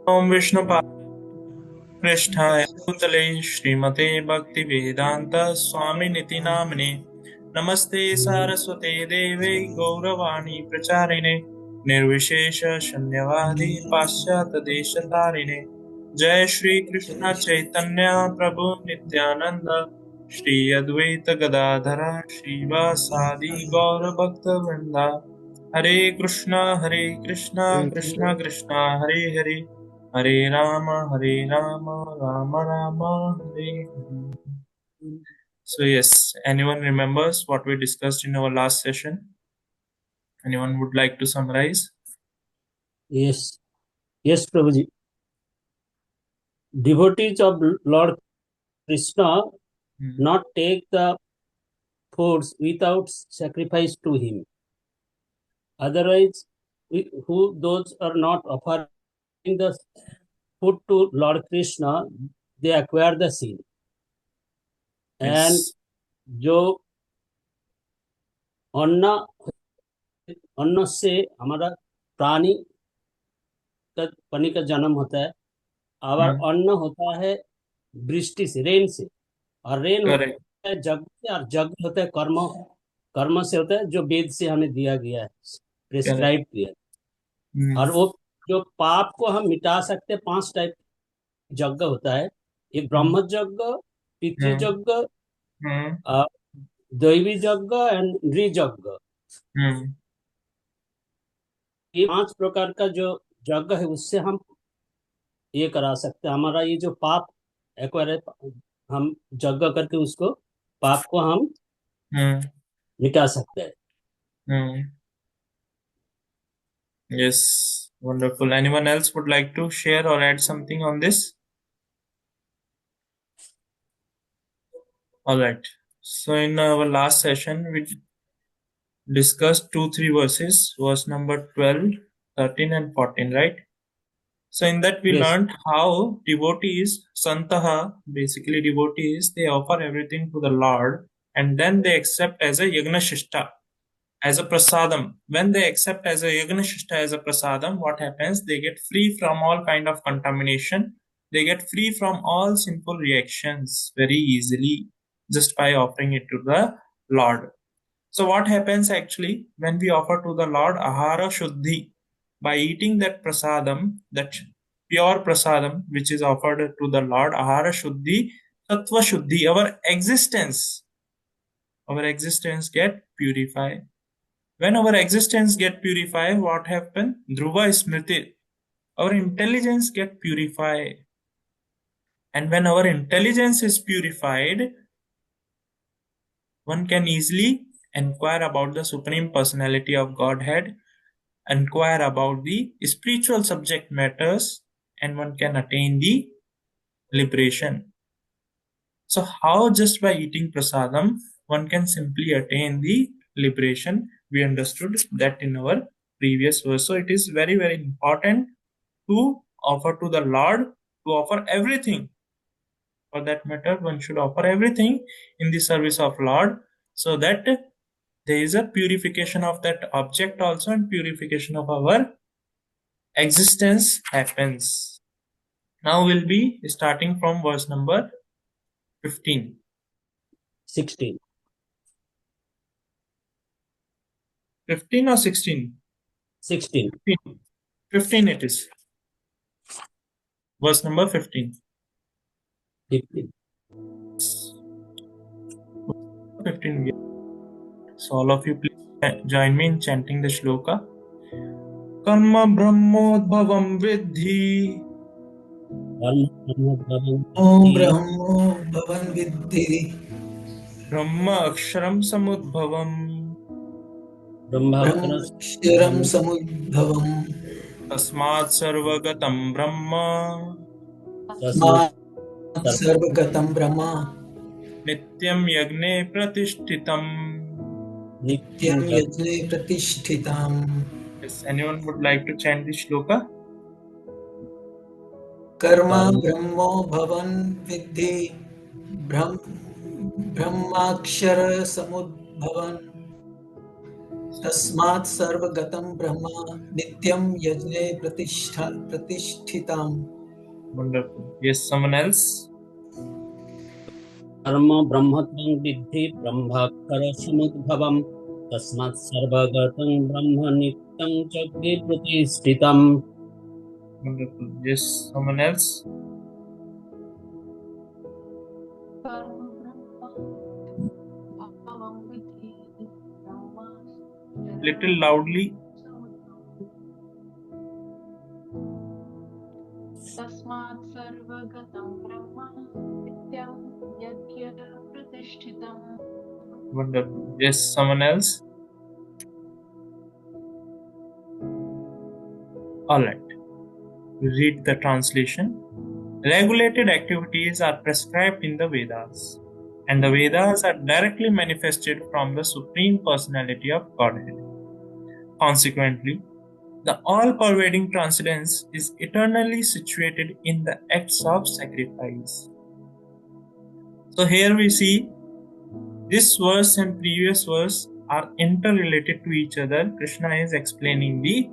ओम विष्णु पृष्ठाय भूतले श्रीमते भक्तिवेदांत स्वामिनिति नामने नमस्ते सारस्वते देवे गौरवाणी प्रचारिणे निर्विशेष शून्यवादी पाश्चात्य देशतारिणे जय श्री कृष्ण चैतन्य प्रभु नित्यानंद श्री अद्वैत गदाधर श्रीवासादि गौर भक्त वृंदा हरे Krishna Krishna Krishna Hare Hare Hare Rama, Rama Rama, Hare Hare. So yes, anyone remembers what we discussed in our last session? Anyone would like to summarize? Yes, Prabhuji. Devotees of Lord Krishna not take the foods without sacrifice to him. Otherwise, those are not offering the food to Lord Krishna, they acquire the sin. And Yes. जो अन्न से हमारा प्राणी का जन्म होता है, और अन्न होता है वृष्टि से, रेन से, और रेन होता है जग से, और जग होता है कर्म से होता है, जो वेद से हमें दिया गया है, प्रिस्क्राइब किया है। और वो जो पाप को हम मिटा सकते हैं, 5 टाइप यज्ञ होता है। एक ब्रह्म यज्ञ, पितृ यज्ञ, दैवी यज्ञ एंड नृयज्ञ। ये 5 प्रकार का जो यज्ञ है, उससे हम ये करा सकते हैं। हमारा ये जो पाप एक्वायर है, हम यज्ञ करके उसको पाप को हम मिटा सकते हैं। Yes, wonderful. Anyone else would like to share or add something on this? All right. So in our last session, we discussed 2-3 verses, verse number 12, 13 and 14, right? So in that we learned how devotees, santaha, basically devotees, they offer everything to the Lord and then they accept as a yagna shishta, as a prasadam. When they accept as a yagna shishta, as a prasadam, what happens? They get free from all kind of contamination. They get free from all sinful reactions very easily just by offering it to the Lord. So what happens actually when we offer to the Lord ahara shuddhi? By eating that prasadam, that pure prasadam which is offered to the Lord, ahara shuddhi, sattva shuddhi, our existence get purified. When our existence get purified, what happen? Dhruva smriti, our intelligence get purified. And when our intelligence is purified, one can easily inquire about the Supreme Personality of Godhead, inquire about the spiritual subject matters, and one can attain the liberation. So how just by eating prasadam one can simply attain the liberation? We understood that in our previous verse. So it is very, very important to offer to the Lord, to offer everything. For that matter, one should offer everything in the service of Lord, so that there is a purification of that object also, and purification of our existence happens. Now we'll be starting from verse number 15. 16. 15 or 16? 16. 15 it is. Verse number 15. 15. 15. So all of you please join me in chanting the shloka. Karma brahmodbhavam vidhi. Om brahmodbhavam vidhi. Brahma aksharam samudbhavam. Brahma aksharam samudbhavam. Tasmat sarvagatam brahma. Tasmat sarvagatam brahma. Nityam yagne pratishthitam. Nityam yagne pratishthitam. Yes, anyone would like to chant the shloka? Karma brahmo bhavan vidhi. Brahmakshara samudbhavan. तस्मात् सर्वगतं ब्रह्म नित्यं यज्ञे प्रतिष्ठिताम्. Wonderful. Yes, someone else? कर्म ब्रह्मत्वं विद्धि ब्रह्माक्षर समुद्भवम् तस्मात् सर्वगतं ब्रह्म नित्यं जगति प्रतिष्ठितम्. Wonderful. Yes, someone else? Little loudly. तस्मात् सर्वगतं ब्रह्म नित्यं यज्ञ प्रतिष्ठितम्. Wonderful. Yes, someone else? Alright. We read the translation. Regulated activities are prescribed in the Vedas, and the Vedas are directly manifested from the Supreme Personality of Godhead. Consequently, the all-pervading transcendence is eternally situated in the acts of sacrifice. So here we see this verse and previous verse are interrelated to each other. Krishna is explaining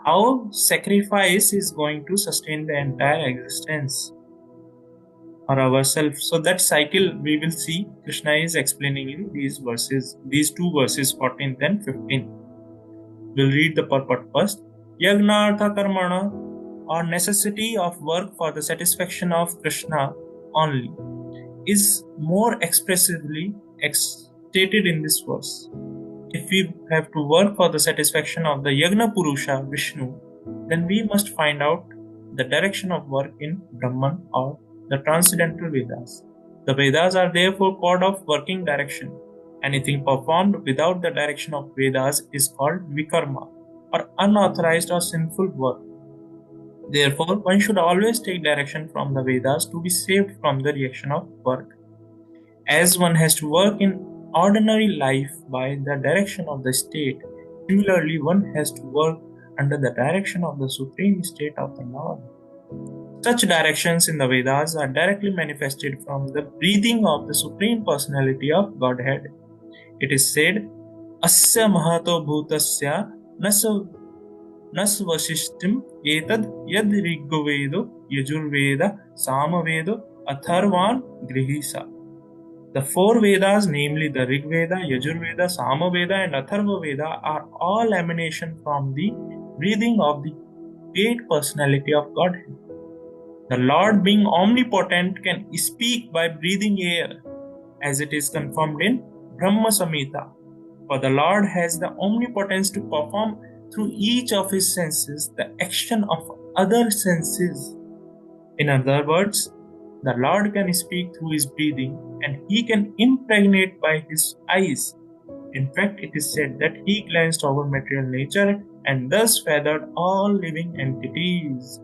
how sacrifice is going to sustain the entire existence or ourselves. So that cycle we will see Krishna is explaining in these verses, these two verses 14th and 15th. We'll read the purport first. Yagnartha karmana, or necessity of work for the satisfaction of Krishna only, is more expressively stated in this verse. If we have to work for the satisfaction of the Yagna Purusha, Vishnu, then we must find out the direction of work in Brahman or the transcendental Vedas. The Vedas are therefore code of working direction. Anything performed without the direction of Vedas is called vikarma, or unauthorized or sinful work. Therefore, one should always take direction from the Vedas to be saved from the reaction of work. As one has to work in ordinary life by the direction of the state, similarly one has to work under the direction of the supreme state of the Lord. Such directions in the Vedas are directly manifested from the breathing of the Supreme Personality of Godhead. It is said, Asya Mahato Bhutasya Nasvashishtim Etad Yad Rigvedo Yajurveda Samavedo Atharvan Grihisa. The four Vedas, namely the Rig Veda, Yajurveda, Samaveda, and Atharva Veda, are all emanation from the breathing of the great personality of Godhead. The Lord, being omnipotent, can speak by breathing air, as it is confirmed in Brahma Samhita. For the Lord has the omnipotence to perform through each of his senses the action of other senses. In other words, the Lord can speak through his breathing, and he can impregnate by his eyes. In fact, it is said that he glanced over material nature and thus feathered all living entities.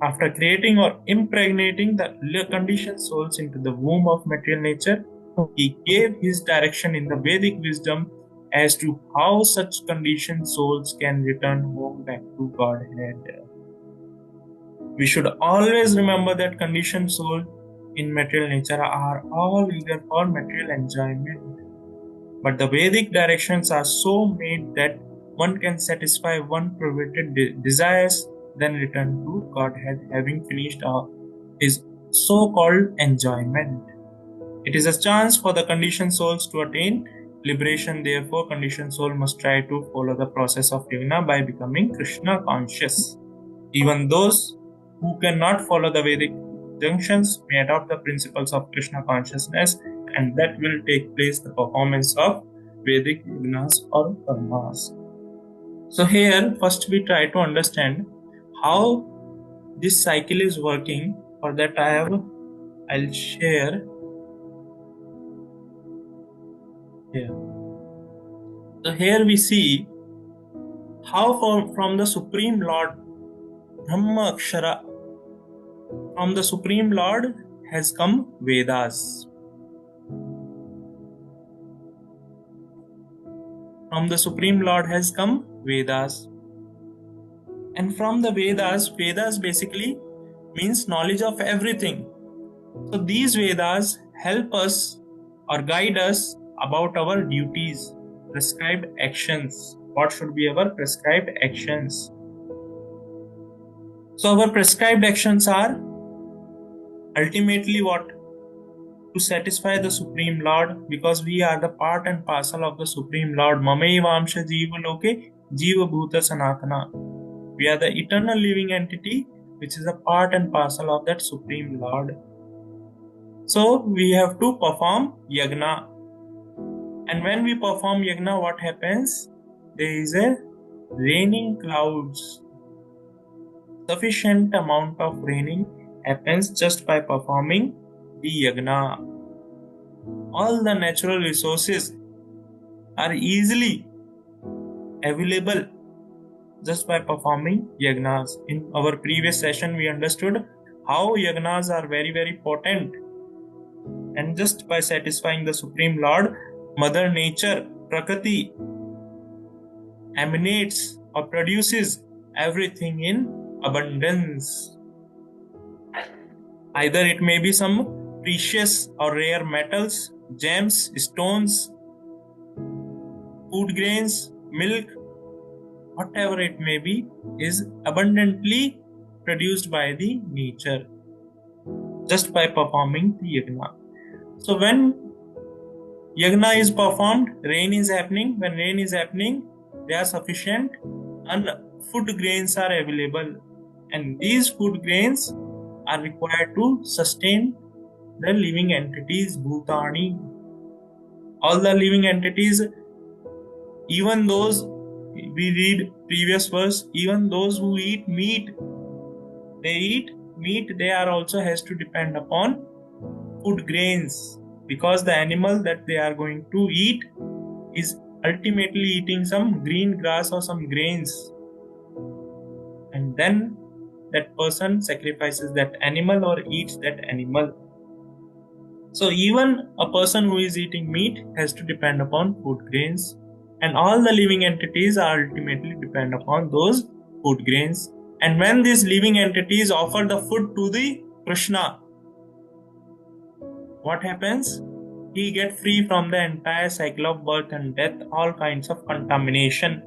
After creating or impregnating the conditioned souls into the womb of material nature, he gave his direction in the Vedic wisdom as to how such conditioned souls can return home back to Godhead. We should always remember that conditioned souls in material nature are all eager for material enjoyment. But the Vedic directions are so made that one can satisfy one's perverted desires, then return to Godhead, having finished his so-called enjoyment. It is a chance for the conditioned souls to attain liberation. Therefore, conditioned soul must try to follow the process of yagna by becoming Krishna conscious. Even those who cannot follow the Vedic junctions may adopt the principles of Krishna consciousness, and that will take place the performance of Vedic yagnas or karmas. So here, first we try to understand how this cycle is working. For that I'll share here. So here we see how from the Supreme Lord Brahma Akshara, from the Supreme Lord has come Vedas. From the Supreme Lord has come Vedas. And from the Vedas basically means knowledge of everything. So these Vedas help us or guide us about our duties. prescribed actions. What should be our prescribed actions? So our prescribed actions are ultimately what? To satisfy the Supreme Lord, because we are the part and parcel of the Supreme Lord. Mamevamsha Jiva Loke Jiva Bhuta Sanatana. We are the eternal living entity which is a part and parcel of that Supreme Lord. So we have to perform yagna. And when we perform yagna, what happens? There is a raining clouds. Sufficient amount of raining happens just by performing the yagna. All the natural resources are easily available just by performing yagnas. In our previous session, we understood how yagnas are very, very potent. And just by satisfying the Supreme Lord, Mother Nature, Prakriti, emanates or produces everything in abundance. Either it may be some precious or rare metals, gems, stones, food grains, milk, whatever it may be, is abundantly produced by the nature just by performing the yagna. So when yagna is performed, rain is happening. When rain is happening, they are sufficient and food grains are available. And these food grains are required to sustain the living entities, Bhutani. All the living entities, even those, we read previous verse, even those who eat meat, they are also has to depend upon food grains, because the animal that they are going to eat is ultimately eating some green grass or some grains, and then that person sacrifices that animal or eats that animal. So even a person who is eating meat has to depend upon food grains, and all the living entities are ultimately depend upon those food grains. And when these living entities offer the food to the Krishna, what happens? He gets free from the entire cycle of birth and death, all kinds of contamination.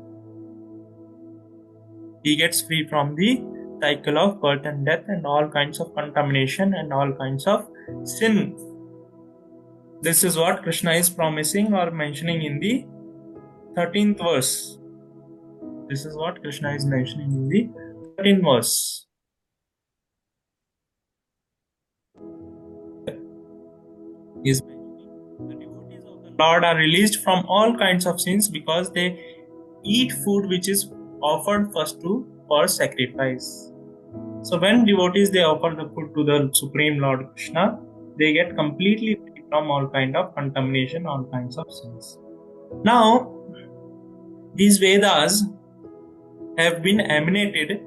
He gets free from the cycle of birth and death and all kinds of contamination and all kinds of sin. This is what Krishna is promising or mentioning in the 13th verse. This is what Krishna is mentioning in the 13th verse. Is the devotees of the Lord are released from all kinds of sins because they eat food which is offered first for sacrifice. So when devotees they offer the food to the Supreme Lord Krishna, they get completely free from all kind of contamination, all kinds of sins. Now, these Vedas have been emanated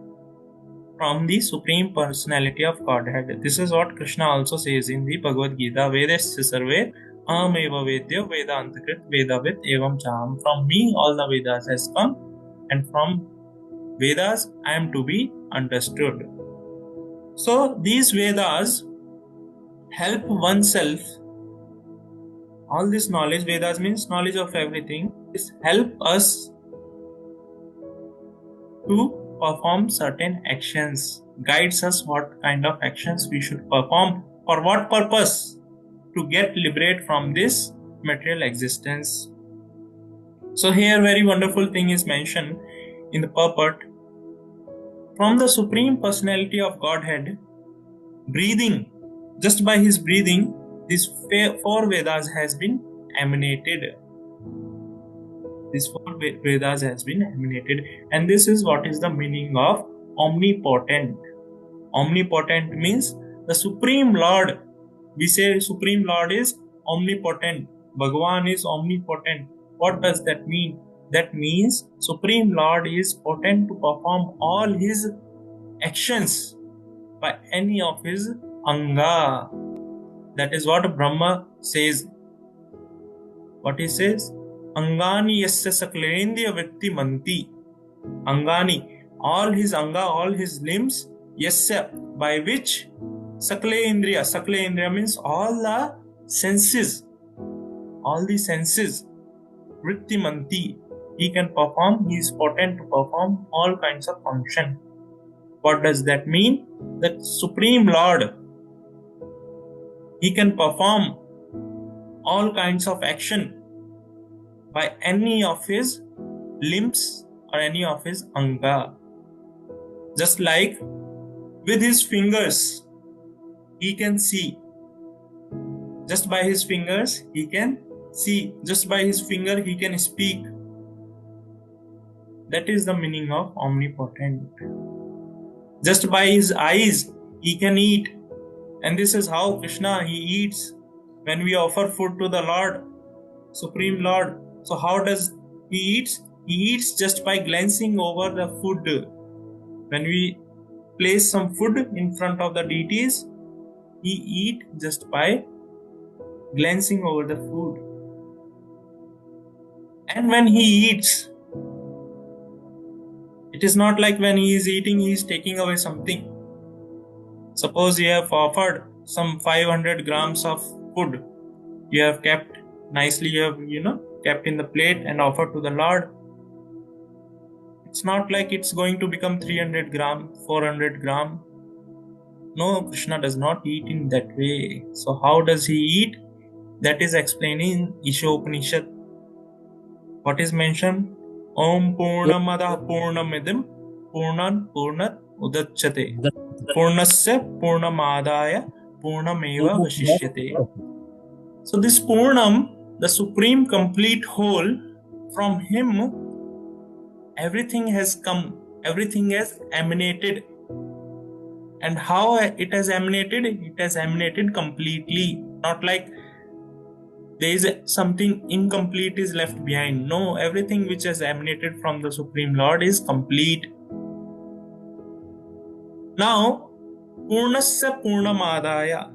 from the Supreme Personality of Godhead. This is what Krishna also says in the Bhagavad Gita, Vedasya sarve aham-eva vedya vedantakrit vedavid evam chaham. From me all the Vedas has come, and from Vedas I am to be understood. So these Vedas help oneself. All this knowledge, Vedas means knowledge of everything, is help us to perform certain actions, guides us what kind of actions we should perform, for what purpose, to get liberate from this material existence. So here very wonderful thing is mentioned in the purport. From the Supreme Personality of Godhead, breathing, just by his breathing, these 4 Vedas has been emanated. These 4 Vedas has been emanated, and this is what is the meaning of omnipotent. Omnipotent means the Supreme Lord. We say Supreme Lord is omnipotent. Bhagavan is omnipotent. What does that mean? That means Supreme Lord is potent to perform all his actions by any of his anga. That is what Brahma says. What he says? Angani yasya saklendriya vritti manti. Angani, all his anga, all his limbs, yasya, by which saklendriya. Saklendriya means all the senses. All the senses Vrittimanti. He can perform, he is potent to perform all kinds of function. What does that mean? That Supreme Lord, he can perform all kinds of action by any of his limbs or any of his anga. Just like with his fingers, he can see. Just by his fingers, he can see. Just by his finger, he can speak. That is the meaning of omnipotent. Just by his eyes, he can eat. And this is how Krishna, he eats. When we offer food to the Lord, Supreme Lord, so how does he eat? He eats just by glancing over the food. When we place some food in front of the deities, he eat just by glancing over the food. And when he eats, it is not like when he is eating, he is taking away something. Suppose you have offered some 500 grams of food. You have kept nicely, you have, kept in the plate and offered to the Lord. It's not like it's going to become 300 gram, 400 gram. No, Krishna does not eat in that way. So how does he eat? That is explained in Isha Upanishad. What is mentioned? Om Purnamada Purnamidim Purnan Purnat Udachyate Purnasya Purnamadaya Purnameva Vashishyate. So this Purnam, the supreme complete whole, from him everything has come, everything has emanated. And how it has emanated? It has emanated completely. Not like there is something incomplete is left behind. No, everything which has emanated from the Supreme Lord is complete. Now, Purnasya Purnamadaya.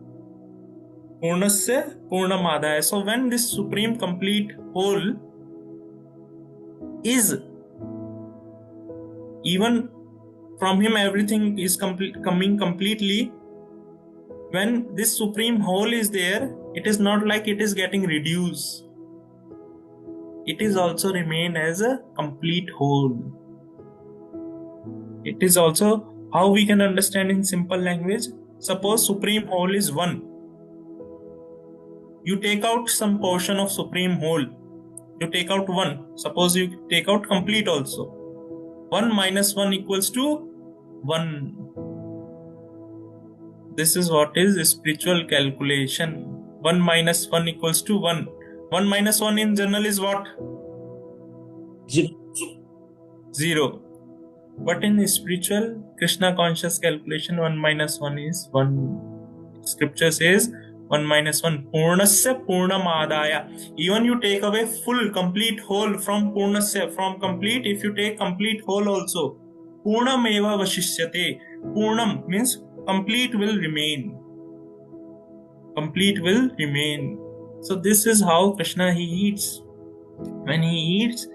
Purnasya Purnamadaya. So when this supreme complete whole is, even from him everything is coming completely. When this supreme whole is there, it is not like it is getting reduced. It is also remain as a complete whole. It is also how we can understand in simple language. Suppose supreme whole is 1. You take out some portion of supreme whole. You take out 1. Suppose you take out complete also. 1 minus 1 equals to 1. This is what is spiritual calculation. 1 minus 1 equals to 1. 1 minus 1 in general is what? 0. But in spiritual Krishna conscious calculation, 1 minus 1 is 1. Scripture says 1 minus 1. Purnasya Purnamadaya. Even you take away full, complete whole from Purnasya, from complete, if you take complete whole also, Purnameva Vashishyate. Purnam means complete will remain. Complete will remain. So this is how Krishna he eats. When he eats,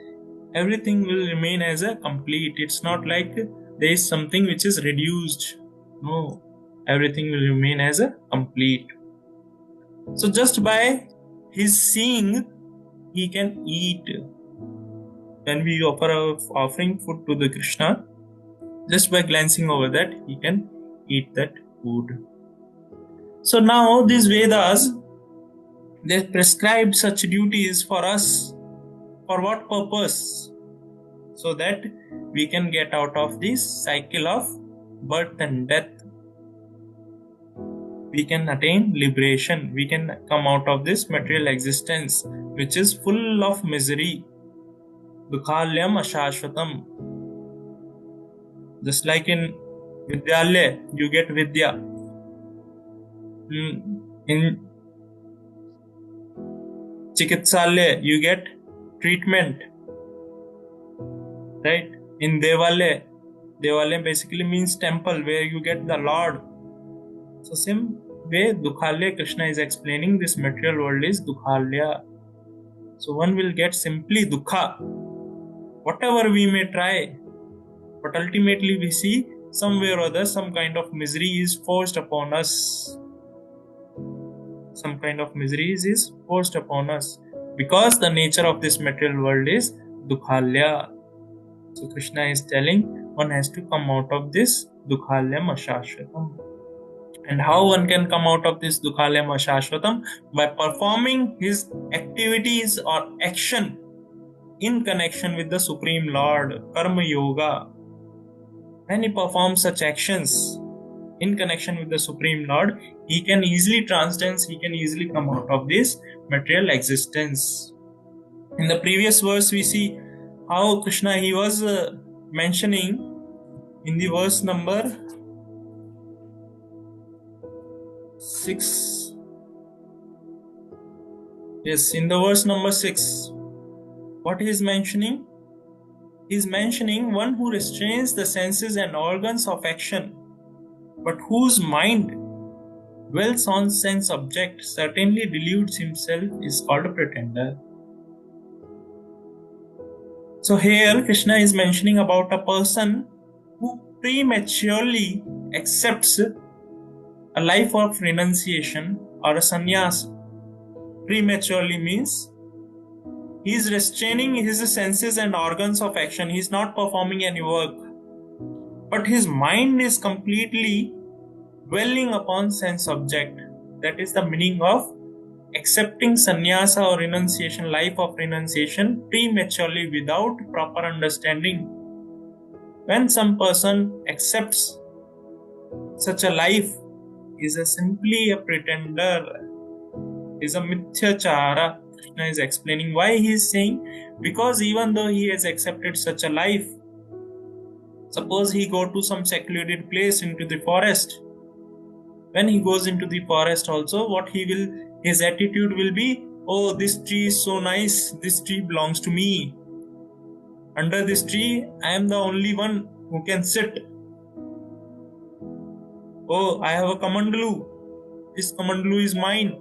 everything will remain as a complete. It's not like there is something which is reduced. No, everything will remain as a complete. So just by his seeing, he can eat. When we offer our offering food to the Krishna, just by glancing over that, he can eat that food. So now these Vedas, they prescribed such duties for us. For what purpose? So that we can get out of this cycle of birth and death. We can attain liberation. We can come out of this material existence, which is full of misery. Dukhalyam ashashvatam. Just like in Vidyalaya, you get Vidya. In Chikitsalaya, you get treatment. Right? In Devalaya, Devalaya basically means temple where you get the Lord. So same way, Dukhalaya, Krishna is explaining this material world is Dukhalaya. So one will get simply Dukha. Whatever we may try, but ultimately we see somewhere or other some kind of misery is forced upon us. Some kind of misery is forced upon us. because the nature of this material world is dukhalya. So Krishna is telling one has to come out of this dukhalyam ashashvatam. And how one can come out of this dukhalyam ashashvatam? By performing his activities or action in connection with the Supreme Lord, Karma Yoga. When he performs such actions in connection with the Supreme Lord, he can easily transcend, he can easily come out of this material existence. In the previous verse, we see how Krishna, he was mentioning in the verse number 6. Yes, in the verse number 6, what he is mentioning? He is mentioning one who restrains the senses and organs of action, but whose mind dwells on sense object, certainly deludes himself, is called a pretender. So here Krishna is mentioning about a person who prematurely accepts a life of renunciation or a sannyas. Prematurely means he is restraining his senses and organs of action. He is not performing any work, but his mind is completely dwelling upon sense object. That is the meaning of accepting sannyasa or renunciation, life of renunciation, prematurely without proper understanding. When some person accepts such a life, is simply a pretender, is a mithyachara. Krishna is explaining why he is saying, because even though he has accepted such a life, suppose he go to some secluded place into the forest. When he goes into the forest also, his attitude will be, oh, this tree is so nice, this tree belongs to me. Under this tree, I am the only one who can sit. Oh, I have a kamandalu. This kamandalu is mine.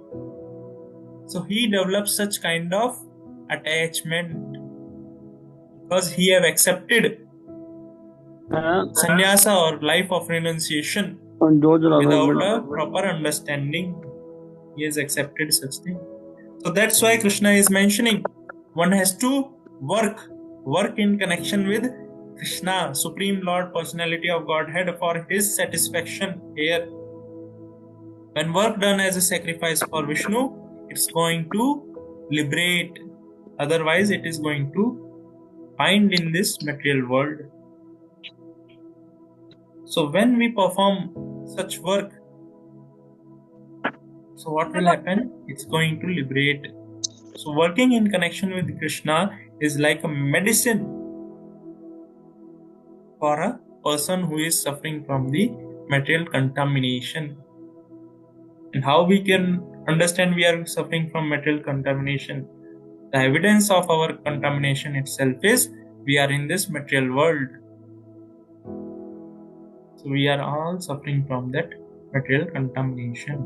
So he develops such kind of attachment because he have accepted sannyasa or life of renunciation without a proper understanding. He has accepted such thing. So that's why Krishna is mentioning one has to work in connection with Krishna, Supreme Lord, Personality of Godhead, for his satisfaction here. When work done as a sacrifice for Vishnu, it's going to liberate. Otherwise, it is going to bind in this material world. So when we perform such work, so what will happen? It's going to liberate. So working in connection with Krishna is like a medicine for a person who is suffering from the material contamination. And how we can understand we are suffering from material contamination? The evidence of our contamination itself is we are in this material world. So we are all suffering from that material contamination.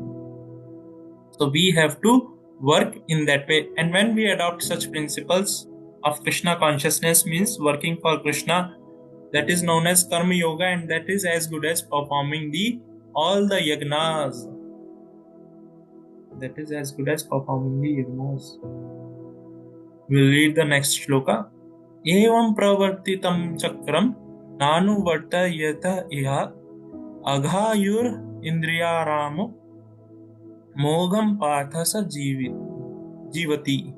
So we have to work in that way. And when we adopt such principles of Krishna consciousness, means working for Krishna, that is known as Karma Yoga, and that is as good as performing all the yagnas. That is as good as performing the yagnas. We'll read the next shloka. Evam pravartitam chakram nanu vartayata iha aghayur indriyaramu mogam parthasa jivati.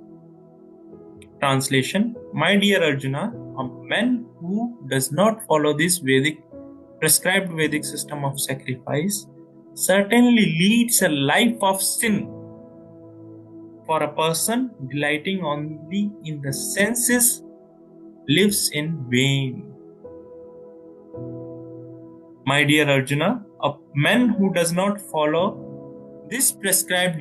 Translation: My dear Arjuna, a man who does not follow this prescribed Vedic system of sacrifice certainly leads a life of sin. For a person delighting only in the senses lives in vain. My dear Arjuna, a man who does not follow this prescribed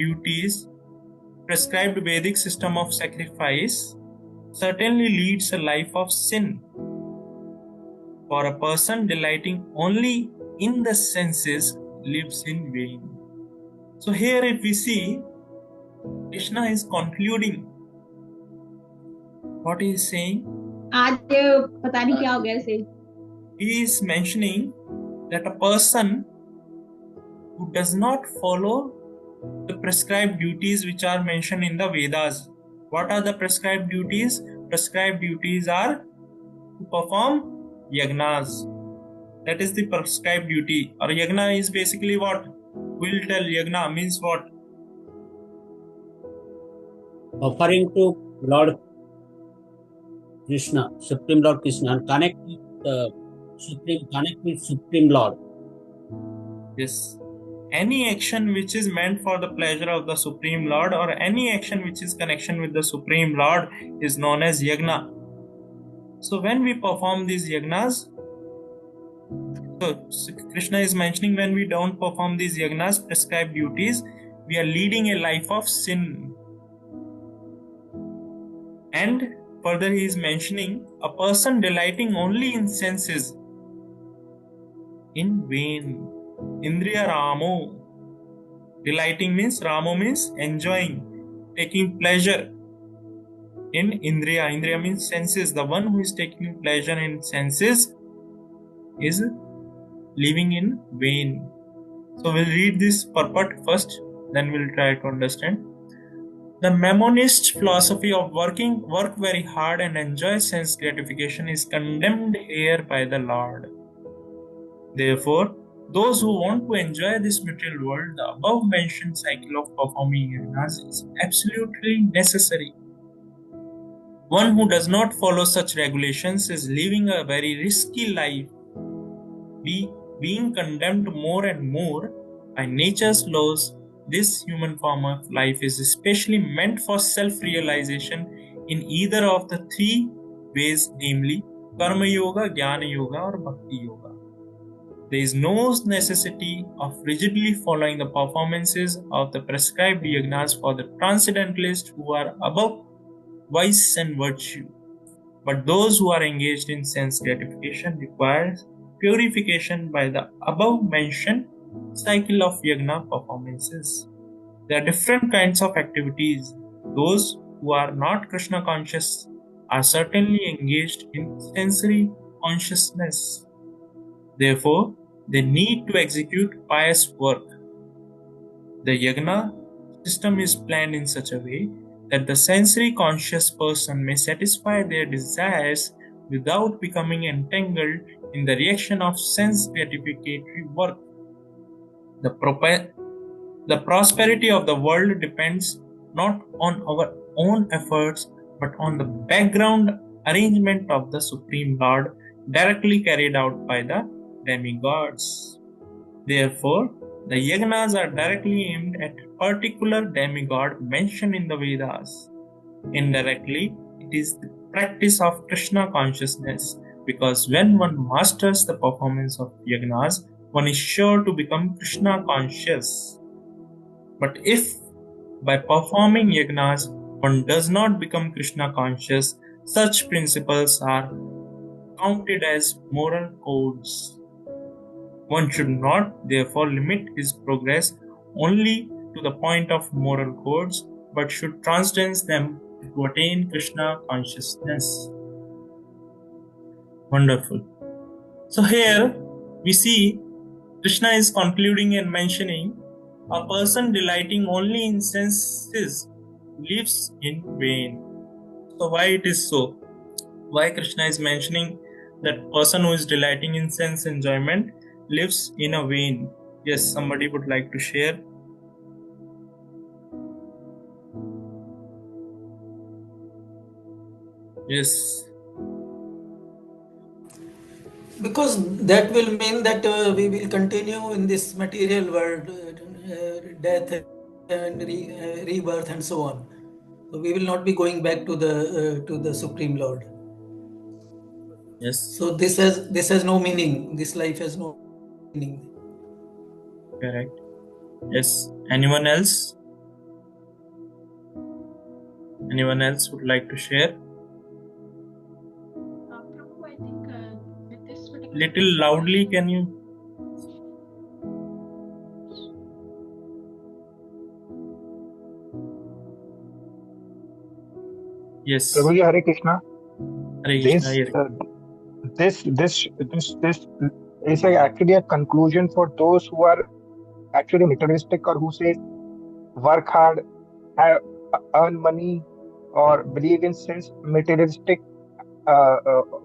Vedic system of sacrifice certainly leads a life of sin. For a person delighting only in the senses lives in vain. So here if we see, Krishna is concluding. What he is saying? He is mentioning that a person who does not follow the prescribed duties which are mentioned in the Vedas, What are the prescribed duties? Prescribed duties are to perform yagnas. That is the prescribed duty. Or yagna is basically what? We'll tell yagna means what? Offering to Lord Krishna, Supreme Lord Krishna, and connect with Supreme Lord. Yes. Any action which is meant for the pleasure of the Supreme Lord, or any action which is connection with the Supreme Lord, is known as yagna. So when we perform these yagnas, so Krishna is mentioning when we don't perform these yagnas, prescribed duties, we are leading a life of sin. And further he is mentioning a person delighting only in senses in vain. Indriya Ramo. Delighting means, Ramo means enjoying, taking pleasure in Indriya. Indriya means senses. The one who is taking pleasure in senses is living in vain. So we'll read this purport first, then we'll try to understand. The Mamonist philosophy of work very hard and enjoy sense gratification is condemned here by the Lord. Therefore, those who want to enjoy this material world, the above mentioned cycle of performing yagnas is absolutely necessary. One who does not follow such regulations is living a very risky life, being condemned more and more by nature's laws. This human form of life is especially meant for self-realization in either of the three ways, namely Karma Yoga, Jnana Yoga, or Bhakti Yoga. There is no necessity of rigidly following the performances of the prescribed yagnas for the transcendentalists who are above vice and virtue. But those who are engaged in sense gratification require purification by the above mentioned cycle of yagna performances. There are different kinds of activities. Those who are not Krishna conscious are certainly engaged in sensory consciousness. Therefore, they need to execute pious work. The yagna system is planned in such a way that the sensory conscious person may satisfy their desires without becoming entangled in the reaction of sense gratificatory work. The prosperity of the world depends not on our own efforts but on the background arrangement of the Supreme Lord directly carried out by the demigods. Therefore, the yagnas are directly aimed at a particular demigod mentioned in the Vedas. Indirectly, it is the practice of Krishna consciousness, because when one masters the performance of yagnas, one is sure to become Krishna conscious. But if by performing yagnas one does not become Krishna conscious, such principles are counted as moral codes. One should not, therefore, limit his progress only to the point of moral codes, but should transcend them to attain Krishna consciousness. Wonderful. So here we see Krishna is concluding and mentioning a person delighting only in senses lives in vain. So why it is so? Why Krishna is mentioning that person who is delighting in sense enjoyment lives in a vain? Yes, somebody would like to share. Yes. Because that will mean that we will continue in this material world, death and rebirth and so on. So we will not be going back to the Supreme Lord. Yes. So this has no meaning. This life has no meaning. Correct. Yes. Anyone else? Anyone else would like to share? Prabhu, I think with this particular Little loudly, can you? Yes. Prabhuji, Hare Krishna. Hare Krishna. This, this is actually a conclusion for those who are actually materialistic or who say work hard, earn money, or believe in sense materialistic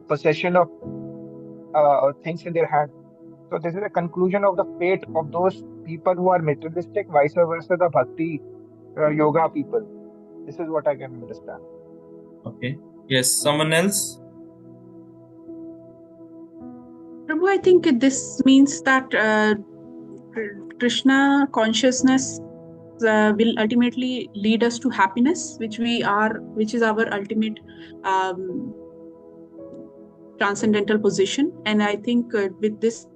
possession of things in their hand. So this is a conclusion of the fate of those people who are materialistic, vice versa the bhakti yoga people. This is what I can understand. Okay. Yes. Someone else? Prabhu, I think this means that Krishna consciousness will ultimately lead us to happiness, which is our ultimate transcendental position. And I think with this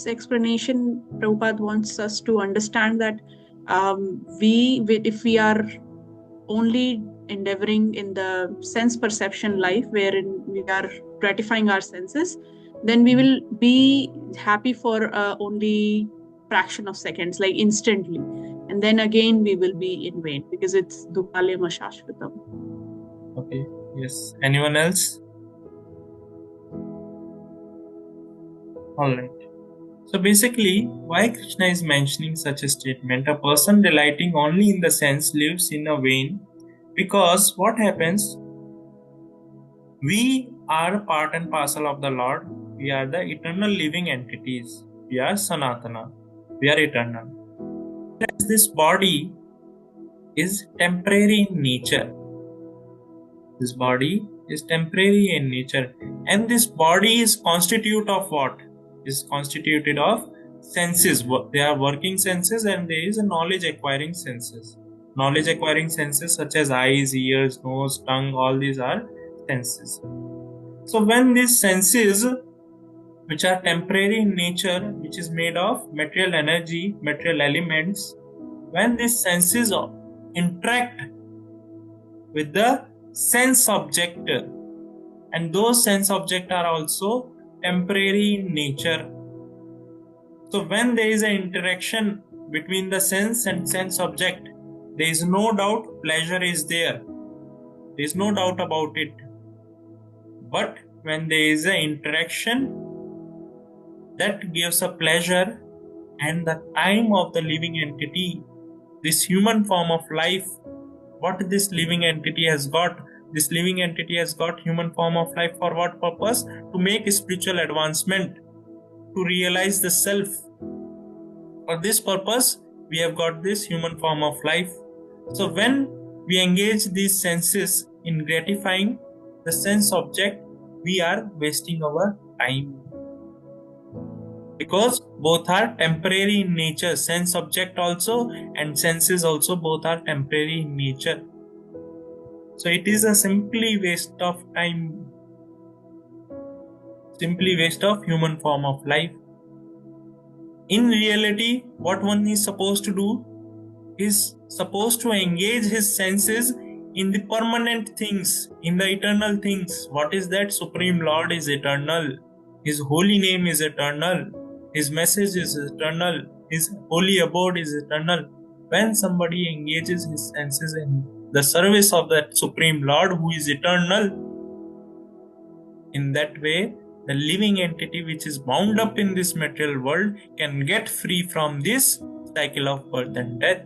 explanation, Prabhupada wants us to understand that if we are only endeavoring in the sense perception life wherein we are gratifying our senses, then we will be happy for only fraction of seconds, like instantly, and then again we will be in vain because it's dukale mashashvatam. Okay. Yes. Anyone else? All right. So basically, why Krishna is mentioning such a statement? A person delighting only in the sense lives in a vain, because what happens? We are part and parcel of the Lord. We are the eternal living entities. We are Sanatana. We are eternal. This body is temporary in nature. This body is temporary in nature. And this body is constituted of what? Is constituted of senses. They are working senses, and there is a knowledge acquiring senses. Knowledge acquiring senses such as eyes, ears, nose, tongue, all these are senses. So when these senses, which are temporary in nature, which is made of material energy, material elements, when these senses interact with the sense object, and those sense objects are also temporary in nature. So when there is an interaction between the sense and sense object, there is no doubt pleasure is there. There is no doubt about it. But when there is an interaction that gives a pleasure, and the time of the living entity, this human form of life, what this living entity has got? This living entity has got human form of life for what purpose? To make spiritual advancement, to realize the self. For this purpose, we have got this human form of life. So when we engage these senses in gratifying the sense object, we are wasting our time. Because both are temporary in nature, sense object also and senses also, both are temporary in nature. So it is a simply waste of time, simply waste of human form of life. In reality, what one is supposed to do is supposed to engage his senses in the permanent things, in the eternal things. What is that? Supreme Lord is eternal. His holy name is eternal. His message is eternal. His holy abode is eternal. When somebody engages his senses in the service of that Supreme Lord who is eternal, in that way, the living entity which is bound up in this material world can get free from this cycle of birth and death.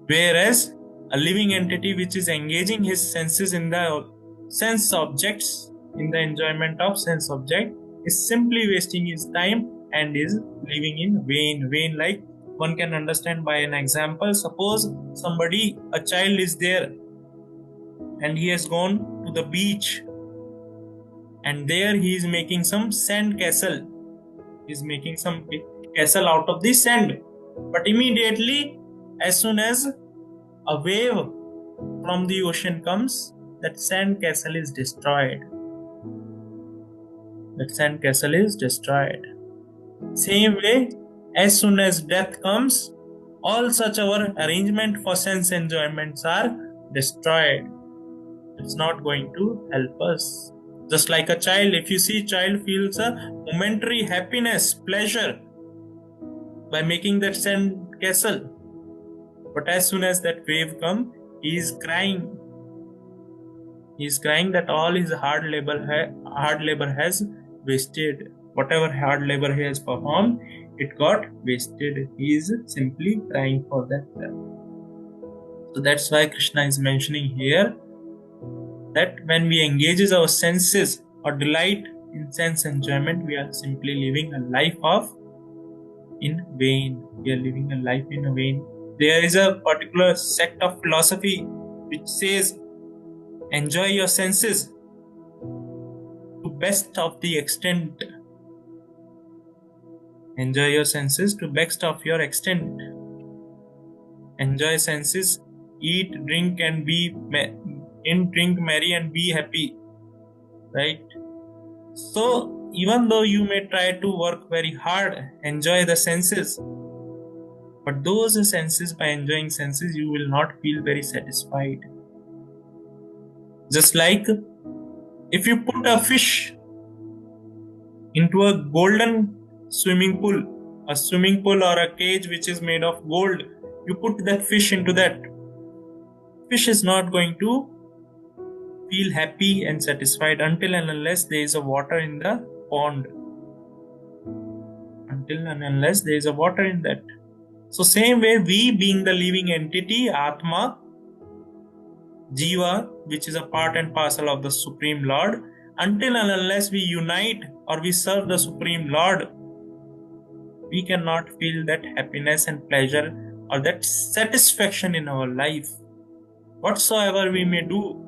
Whereas a living entity which is engaging his senses in the sense objects, in the enjoyment of sense object, is simply wasting his time and is living in vain. Vain, like one can understand by an example. Suppose a child is there and he has gone to the beach, and there he is making some sand castle. He is making some castle out of the sand. But immediately, as soon as a wave from the ocean comes, that sand castle is destroyed. That sand castle is destroyed. Same way, as soon as death comes, all such our arrangement for sense enjoyments are destroyed. It's not going to help us. Just like a child, if you see child feels a momentary happiness, pleasure by making that sand castle. But as soon as that wave comes, he is crying. He is crying that all his hard labor has wasted. Whatever hard labor he has performed, it got wasted. He is simply crying for that. So that's why Krishna is mentioning here that when we engages our senses or delight in sense enjoyment, we are simply living a life of in vain. We are living a life in a vain. There is a particular sect of philosophy which says enjoy your senses to best of the extent. Enjoy your senses to best of your extent. Enjoy senses, eat, drink, and drink, marry, and be happy. Right? So, even though you may try to work very hard, enjoy the senses, but those senses, by enjoying senses, you will not feel very satisfied. Just like if you put a fish into a golden swimming pool, a swimming pool or a cage which is made of gold, you put that fish into that. Fish is not going to feel happy and satisfied until and unless there is a water in the pond. Until and unless there is a water in that. So same way, we being the living entity, Atma, Jiva, which is a part and parcel of the Supreme Lord, until and unless we unite or we serve the Supreme Lord, we cannot feel that happiness and pleasure or that satisfaction in our life. Whatsoever we may do,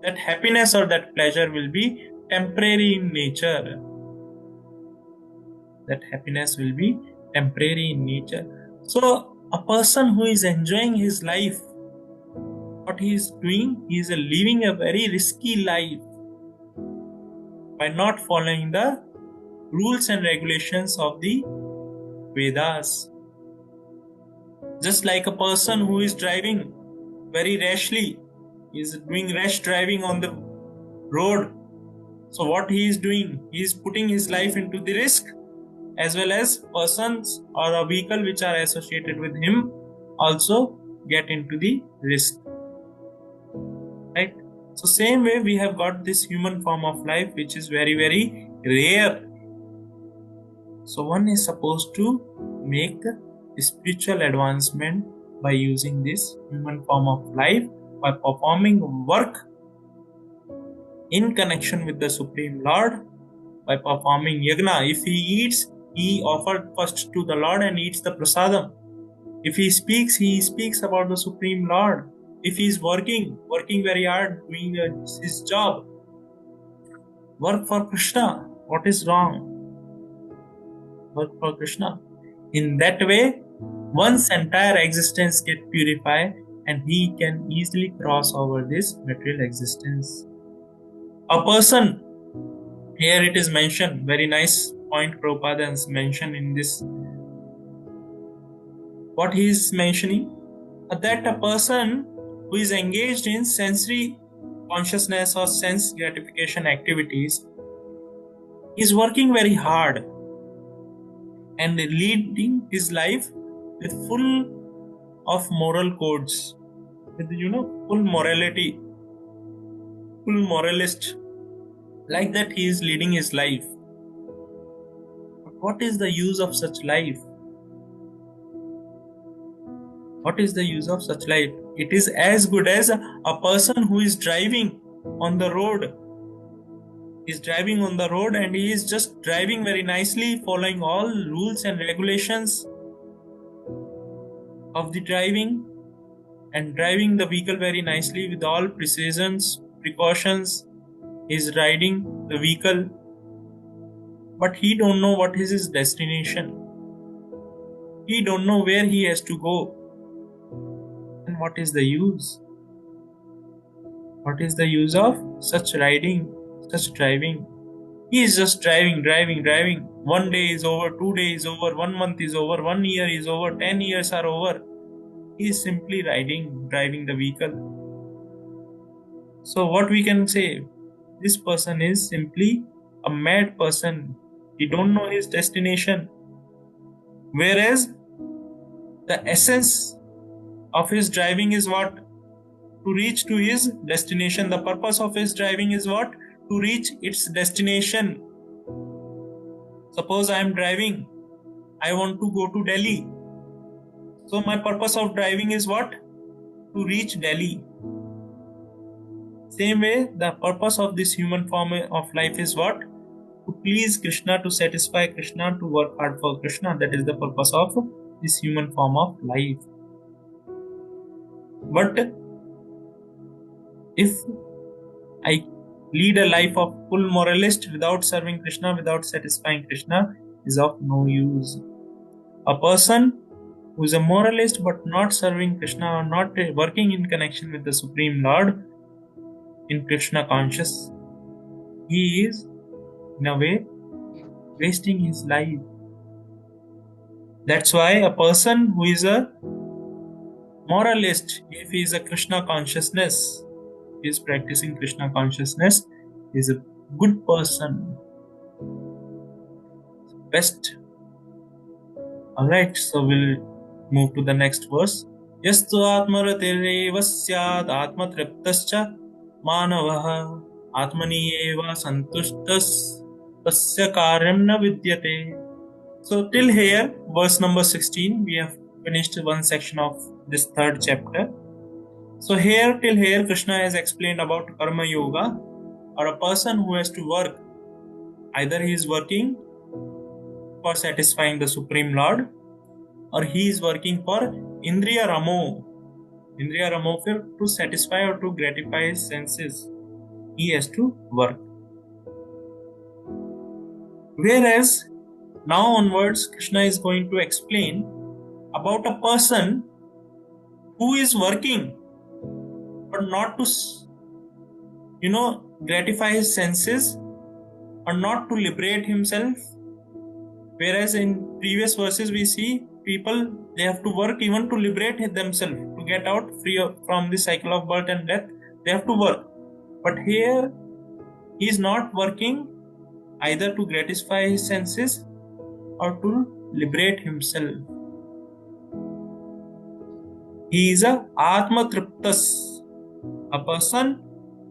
that happiness or that pleasure will be temporary in nature. That happiness will be temporary in nature. So, a person who is enjoying his life, what he is doing, he is living a very risky life by not following the rules and regulations of the Vedas. Just like a person who is driving very rashly, he is doing rash driving on the road. So what he is doing, he is putting his life into the risk, as well as persons or a vehicle which are associated with him also get into the risk. Right? So same way we have got this human form of life which is very, very rare. So one is supposed to make spiritual advancement by using this human form of life, by performing work in connection with the Supreme Lord, by performing yagna. If he eats, he offered first to the Lord and eats the prasadam. If he speaks about the Supreme Lord. If he is working very hard, doing his job, work for Krishna. What is wrong? Work for Krishna. In that way, one's entire existence gets purified and he can easily cross over this material existence. A person, here it is mentioned, very nice point Prabhupada has mentioned in this. What he is mentioning, that a person who is engaged in sensory consciousness or sense gratification activities is working very hard and leading his life with full of moral codes, with full morality, full moralist. Like that he is leading his life. But what is the use of such life? What is the use of such life? It is as good as a person who is driving on the road. He is driving on the road and he is just driving very nicely, following all rules and regulations of the driving and driving the vehicle very nicely with all precisions, precautions. He is riding the vehicle, but he don't know what is his destination. He don't know where he has to go. And what is the use? What is the use of such riding, such driving? He is just driving. 1 day is over, 2 days is over, 1 month is over, 1 year is over, 10 years are over. He is simply driving the vehicle. So what we can say? This person is simply a mad person. He don't know his destination. Whereas the essence of his driving is what? To reach to his destination. The purpose of his driving is what? To reach its destination. Suppose I am driving. I want to go to Delhi. So my purpose of driving is what? to reach Delhi. Same way, the purpose of this human form of life is what? To please Krishna, to satisfy Krishna, to work hard for Krishna. That is the purpose of this human form of life. But if I lead a life of full moralist without serving Krishna, without satisfying Krishna, is of no use. A person who is a moralist but not serving Krishna or not working in connection with the Supreme Lord in Krishna conscious, he is in a way wasting his life. That's why a person who is a moralist, if he is a Krishna consciousness, he is practicing Krishna consciousness, is a good person. Best. Alright, so we'll move to the next verse. Yastu atmaratireva syad atmatriptascha manavaha atmani eva santushtas tasya karyam na vidyate. So till here, verse number 16, we have finished one section of this third chapter. So here, till here, Krishna has explained about Karma Yoga, or a person who has to work. Either he is working for satisfying the Supreme Lord, or he is working for Indriya Ramo. Indriya Ramo, to satisfy or to gratify his senses. He has to work. Whereas, now onwards, Krishna is going to explain about a person who is working, but not to, gratify his senses or not to liberate himself. Whereas in previous verses we see people, they have to work even to liberate themselves, to get out free from the cycle of birth and death. They have to work. But here, he is not working either to gratify his senses or to liberate himself. He is a Atma Triptas, a person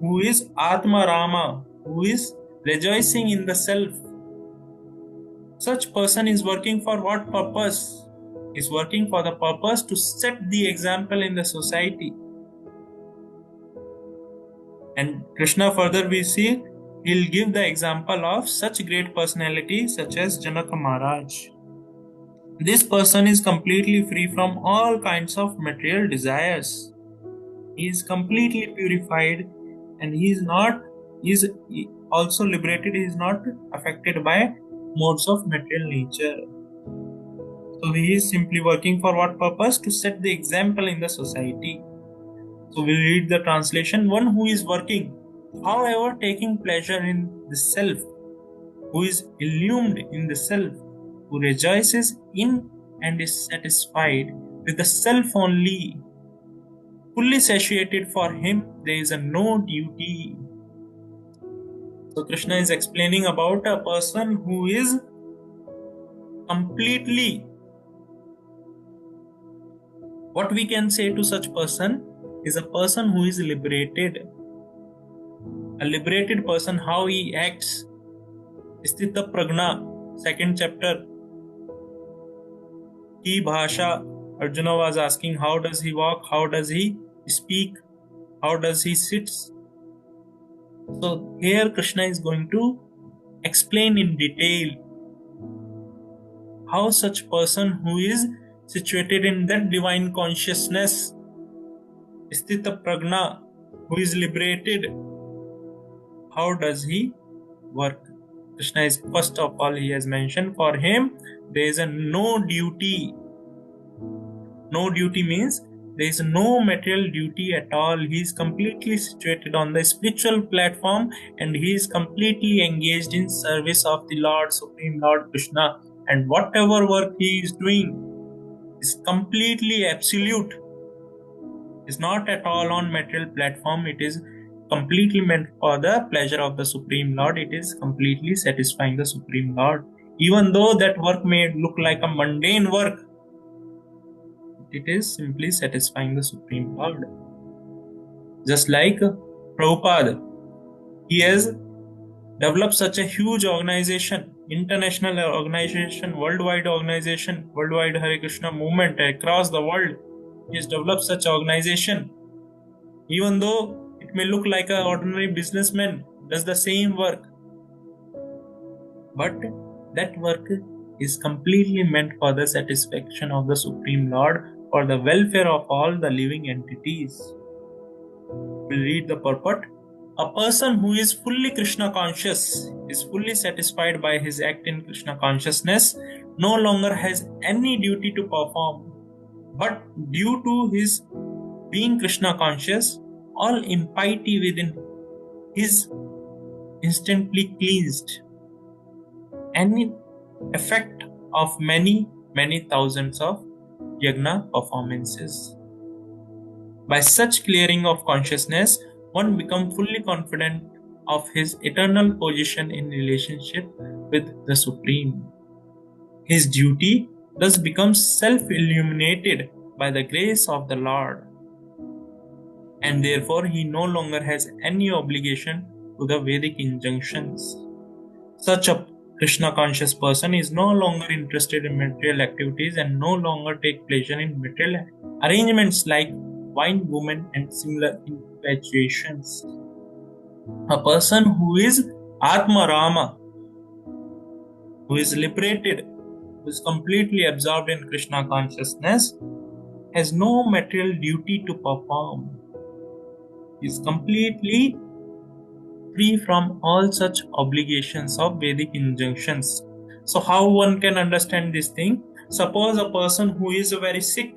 who is Atma Rama, who is rejoicing in the self. Such person is working for what purpose? Is working for the purpose to set the example in the society. And Krishna further we see, he'll give the example of such great personalities such as Janaka Maharaj. This person is completely free from all kinds of material desires. He is completely purified and he is also liberated. He is not affected by modes of material nature. So he is simply working for what purpose? To set the example in the society. So we'll read the translation. One who is working, however, taking pleasure in the self, who is illumined in the self, who rejoices in and is satisfied with the self only, fully satiated, for him there is no duty. So Krishna is explaining about a person who is completely, what we can say to such person is a person who is liberated. A liberated person, how he acts. Sthita Prajna, second chapter. Ki Bhasha, Arjuna was asking, how does he walk, how does he speak, how does he sit. So here Krishna is going to explain in detail how such person who is situated in that divine consciousness, Sthita Prajna, who is liberated, how does he work? Krishna is, first of all, he has mentioned for him there is no duty. No duty means there is no material duty at all. He is completely situated on the spiritual platform and he is completely engaged in service of the Lord, Supreme Lord Krishna. And whatever work he is doing is completely absolute. It's not at all on material platform. It is completely meant for the pleasure of the Supreme Lord. It is completely satisfying the Supreme Lord. Even though that work may look like a mundane work, it is simply satisfying the Supreme Lord. Just like Prabhupada, he has developed such a huge organization, international organization, worldwide Hare Krishna movement across the world. He has developed such organization. Even though it may look like an ordinary businessman does the same work, but that work is completely meant for the satisfaction of the Supreme Lord, for the welfare of all the living entities. We'll read the purport. A person who is fully Krishna conscious, is fully satisfied by his act in Krishna consciousness, no longer has any duty to perform. But due to his being Krishna conscious, all impiety within is instantly cleansed. Any effect of many thousands of yagna performances. By such clearing of consciousness, one becomes fully confident of his eternal position in relationship with the Supreme. His duty thus becomes self-illuminated by the grace of the Lord, and therefore he no longer has any obligation to the Vedic injunctions. Such a Krishna conscious person is no longer interested in material activities and no longer take pleasure in material arrangements like wine, women, and similar infatuations. A person who is Atma Rama, who is liberated, who is completely absorbed in Krishna consciousness, has no material duty to perform. He is completely free from all such obligations of Vedic injunctions. So how one can understand this thing? Suppose a person who is very sick,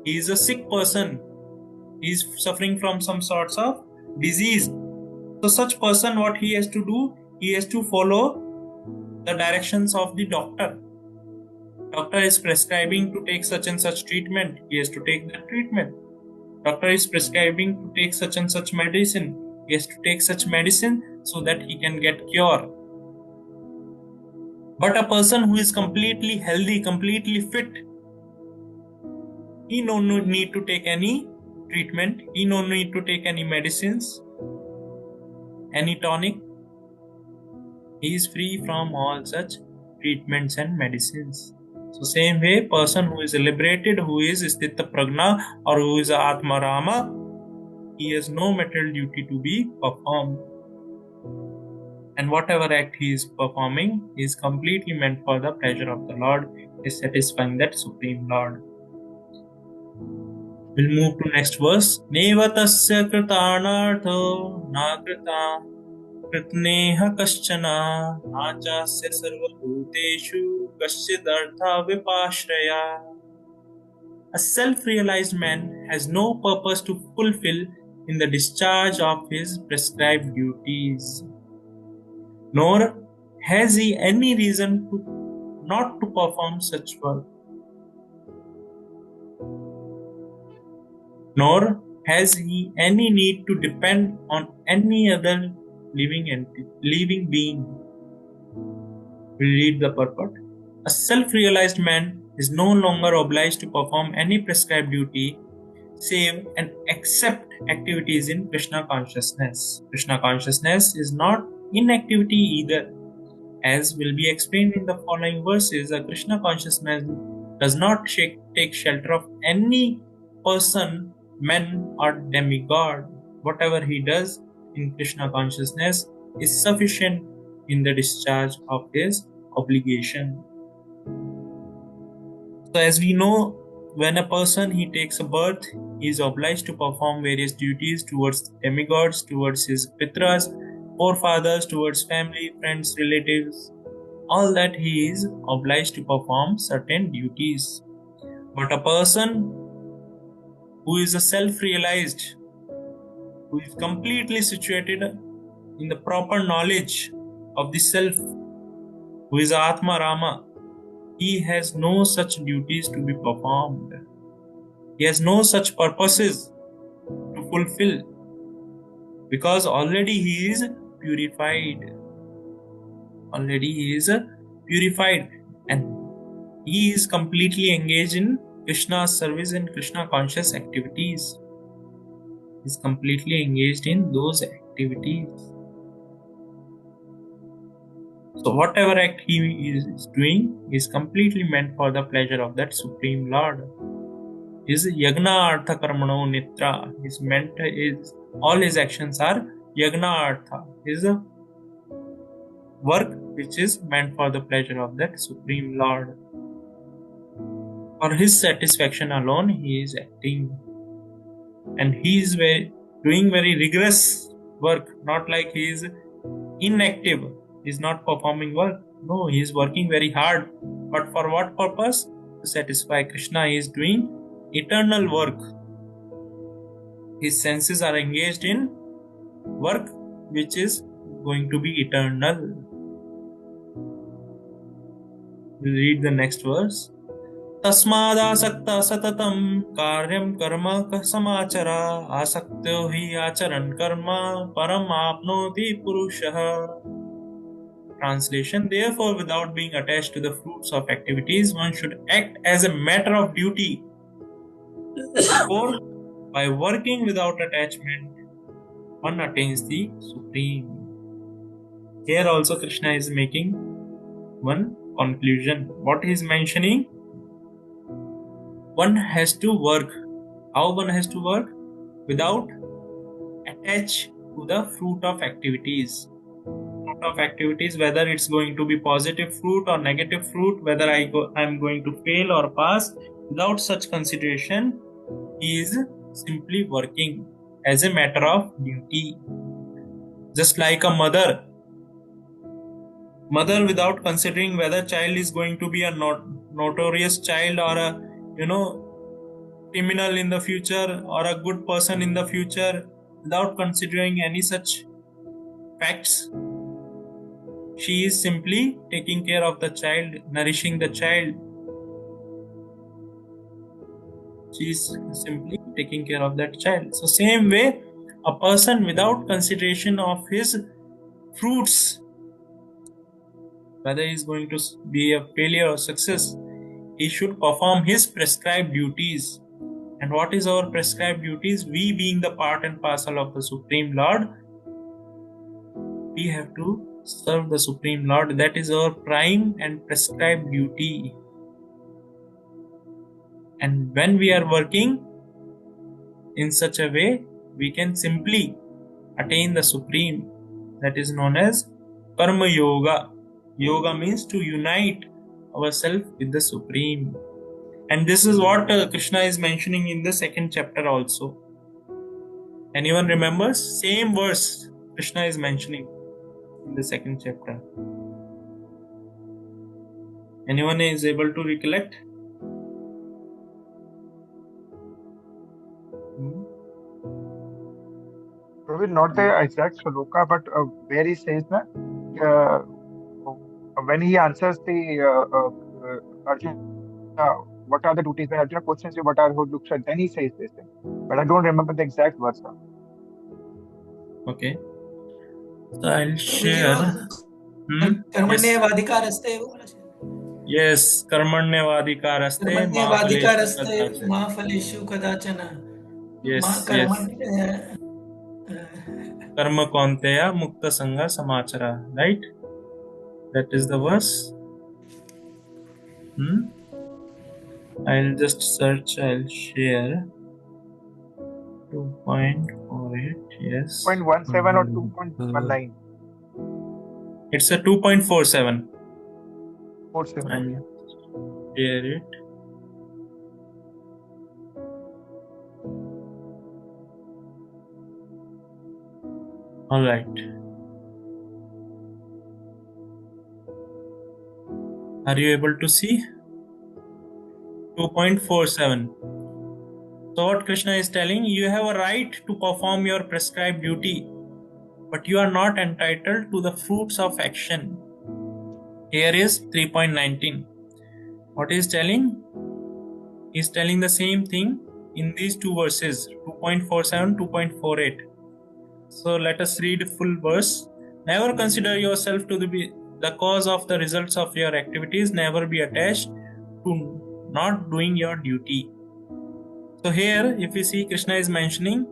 he is a sick person, he is suffering from some sorts of disease. So such person, what he has to do? He has to follow the directions of the doctor. Doctor is prescribing to take such and such treatment, he has to take that treatment. Doctor is prescribing to take such and such medicine, he has to take such medicine so that he can get cure. But a person who is completely healthy, completely fit, he no need to take any treatment, he no need to take any medicines, any tonic. He is free from all such treatments and medicines. So same way, person who is liberated, who is Sthita Prajna or who is Atma Rama, he has no material duty to be performed. And whatever act he is performing is completely meant for the pleasure of the Lord, is satisfying that Supreme Lord. We'll move to next verse. Neva tasya kritanartho na krita kritneha kaschana nachasya sarvabhuteshu kaschidartha vipashraya. A self-realized man has no purpose to fulfill in the discharge of his prescribed duties, nor has he any reason not to perform such work, nor has he any need to depend on any other living being. We read the purport. A self-realized man is no longer obliged to perform any prescribed duty save and except activities in Krishna consciousness. Krishna consciousness is not inactivity either. As will be explained in the following verses, a Krishna consciousness does not take shelter of any person, man, or demigod. Whatever he does in Krishna consciousness is sufficient in the discharge of his obligation. So as we know, when a person he takes a birth, he is obliged to perform various duties towards demigods, towards his pitras, forefathers, towards family, friends, relatives. All that he is obliged to perform certain duties. But a person who is a self-realized, who is completely situated in the proper knowledge of the self, who is Atma Rama, he has no such duties to be performed. He has no such purposes to fulfill, because already he is purified. Already he is purified, and he is completely engaged in Krishna's service and Krishna conscious activities. He is completely engaged in those activities. So whatever act he is doing is completely meant for the pleasure of that Supreme Lord. is yagna artha karmano nitra. His meant is all his actions are yagna artha, is a work which is meant for the pleasure of that Supreme Lord. For his satisfaction alone he is acting, and he is doing very rigorous work, not like he is inactive, he is not performing work. No, he is working very hard. But for what purpose? To satisfy Krishna. He is doing eternal work. His senses are engaged in work which is going to be eternal. We'll read the next verse. Tasmadasakta satatam karyam karma samachara asakto hi acharan karma param apnoti purushah. Translation: Therefore, without being attached to the fruits of activities, one should act as a matter of duty. Therefore, by working without attachment, one attains the Supreme. Here also Krishna is making one conclusion. What he is mentioning? One has to work. How one has to work? Without attach to the fruit of activities. Fruit of activities, whether it's going to be positive fruit or negative fruit, whether I'm going to fail or pass, without such consideration, he is simply working as a matter of duty. Just like a mother without considering whether child is going to be a notorious child or a criminal in the future or a good person in the future, without considering any such facts, she is simply taking care of the child, nourishing the child. She is simply taking care of that child. So same way, a person without consideration of his fruits, whether he is going to be a failure or success, he should perform his prescribed duties. And what is our prescribed duties? We being the part and parcel of the Supreme Lord, we have to serve the Supreme Lord. That is our prime and prescribed duty. And when we are working in such a way, we can simply attain the Supreme. That is known as Karma Yoga. Yoga means to unite ourselves with the Supreme. And this is what Krishna is mentioning in the second chapter also. Anyone remembers? Same verse Krishna is mentioning in the second chapter. Anyone is able to recollect? Probably not the exact sloka, but where he says that uh, when he answers the Arjuna, what are the duties? When Arjuna questions you, what are the duties? Then he says this thing. But I don't remember the exact words. Okay. So I'll share. कर्मण्येवाधिकारस्ते Yes, karmanyavadikaraste ma phaleshu कर्मण्येवाधिकारस्ते kadachana. मा फलेषु कदाचन मा Yes, कर्म yes. Karma kaunteya mukta sangha samachara. Right? That is the verse. I'll just search. I'll share. 2.48. Yes. 2.17 or 2.19. It's a 2.47. 47. I'll share it. All right. Are you able to see? 2.47. So what Krishna is telling, you have a right to perform your prescribed duty, but you are not entitled to the fruits of action. Here is 3.19. What is telling? He is telling the same thing in these two verses, 2.47, 2.48. So let us read full verse. Never consider yourself to be the cause of the results of your activities. Never be attached to not doing your duty. So here, if you see, Krishna is mentioning,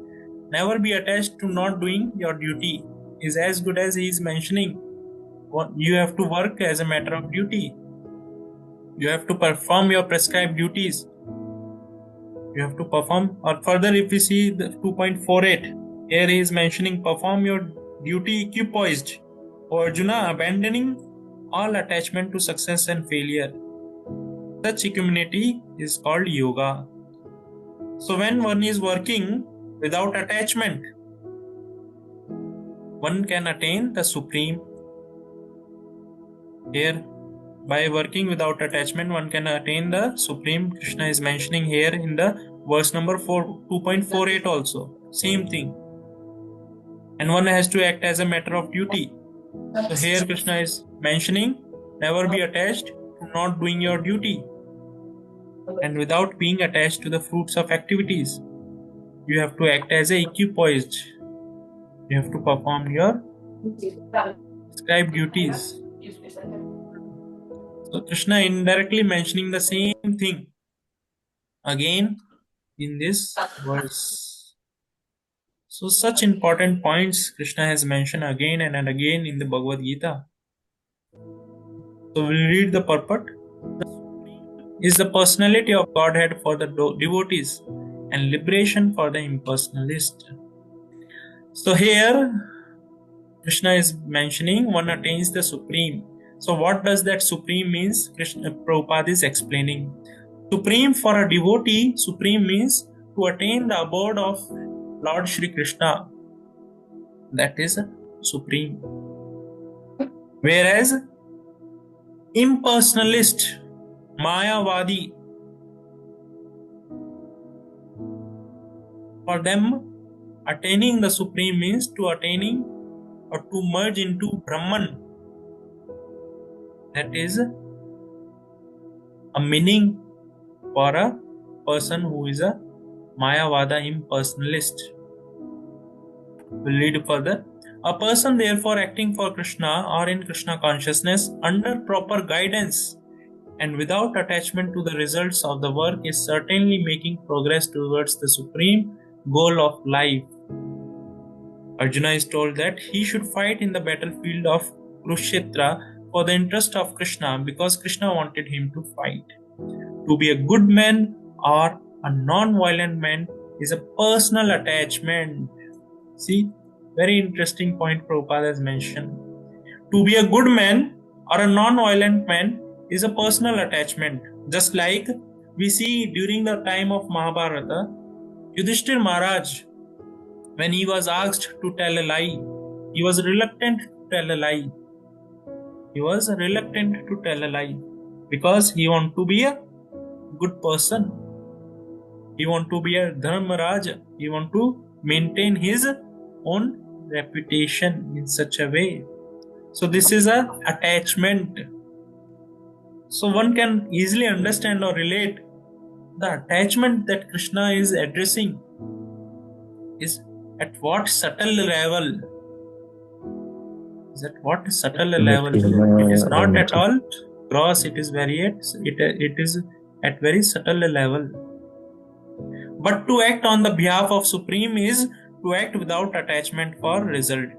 never be attached to not doing your duty, is as good as he is mentioning. You have to work as a matter of duty. You have to perform your prescribed duties. You have to perform. Or further, if we see the 2.48, here he is mentioning perform your duty equipoised. O Arjuna, abandoning all attachment to success and failure. Such equanimity is called yoga. So when one is working without attachment, one can attain the supreme. Here, by working without attachment, one can attain the supreme. Krishna is mentioning here in the verse number 2.48 also. Same thing. And one has to act as a matter of duty. So here Krishna is mentioning, never be attached to not doing your duty. And without being attached to the fruits of activities, you have to act as a equipoised. You have to perform your prescribed duties. So Krishna indirectly mentioning the same thing again in this verse. So such important points Krishna has mentioned again and again in the Bhagavad Gita. So we'll read the purport. Is the personality of Godhead for the devotees and liberation for the impersonalist. So here Krishna is mentioning one attains the supreme. So what does that supreme means? Prabhupada is explaining. Supreme for a devotee, supreme means to attain the abode of Lord Shri Krishna. That is supreme. Whereas impersonalist, Mayavadi, for them attaining the supreme means to attaining or to merge into Brahman. That is a meaning for a person who is a Mayavada impersonalist. We'll read further. A person therefore acting for Krishna or in Krishna consciousness under proper guidance and without attachment to the results of the work is certainly making progress towards the supreme goal of life. Arjuna is told that he should fight in the battlefield of Kurukshetra for the interest of Krishna because Krishna wanted him to fight. To be a good man or a non-violent man is a personal attachment. See, very interesting point Prabhupada has mentioned. To be a good man or a non-violent man is a personal attachment. Just like we see during the time of Mahabharata, Yudhishthir Maharaj, when he was asked to tell a lie, he was reluctant to tell a lie. He was reluctant to tell a lie because he wanted to be a good person. He wanted to be a Dharmaraj. He wanted to maintain his own reputation in such a way. So this is a attachment. So one can easily understand or relate the attachment that Krishna is addressing is at what subtle level. Is at what subtle level. It is not at all gross. It is it is at very subtle level. But to act on the behalf of Supreme is to act without attachment for result.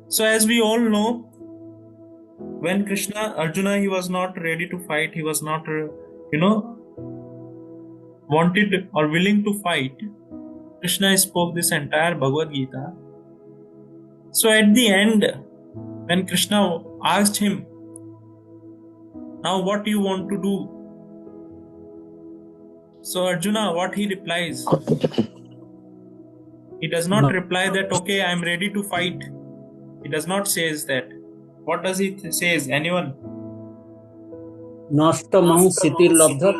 So as we all know, when Arjuna, he was not ready to fight, he was not, wanted or willing to fight. Krishna spoke this entire Bhagavad Gita. So at the end, when Krishna asked him, now what do you want to do? So Arjuna, what he replies? He does not reply that, okay, I am ready to fight. He does not say that. What does he say? Anyone? Nashta mahu sitir labdha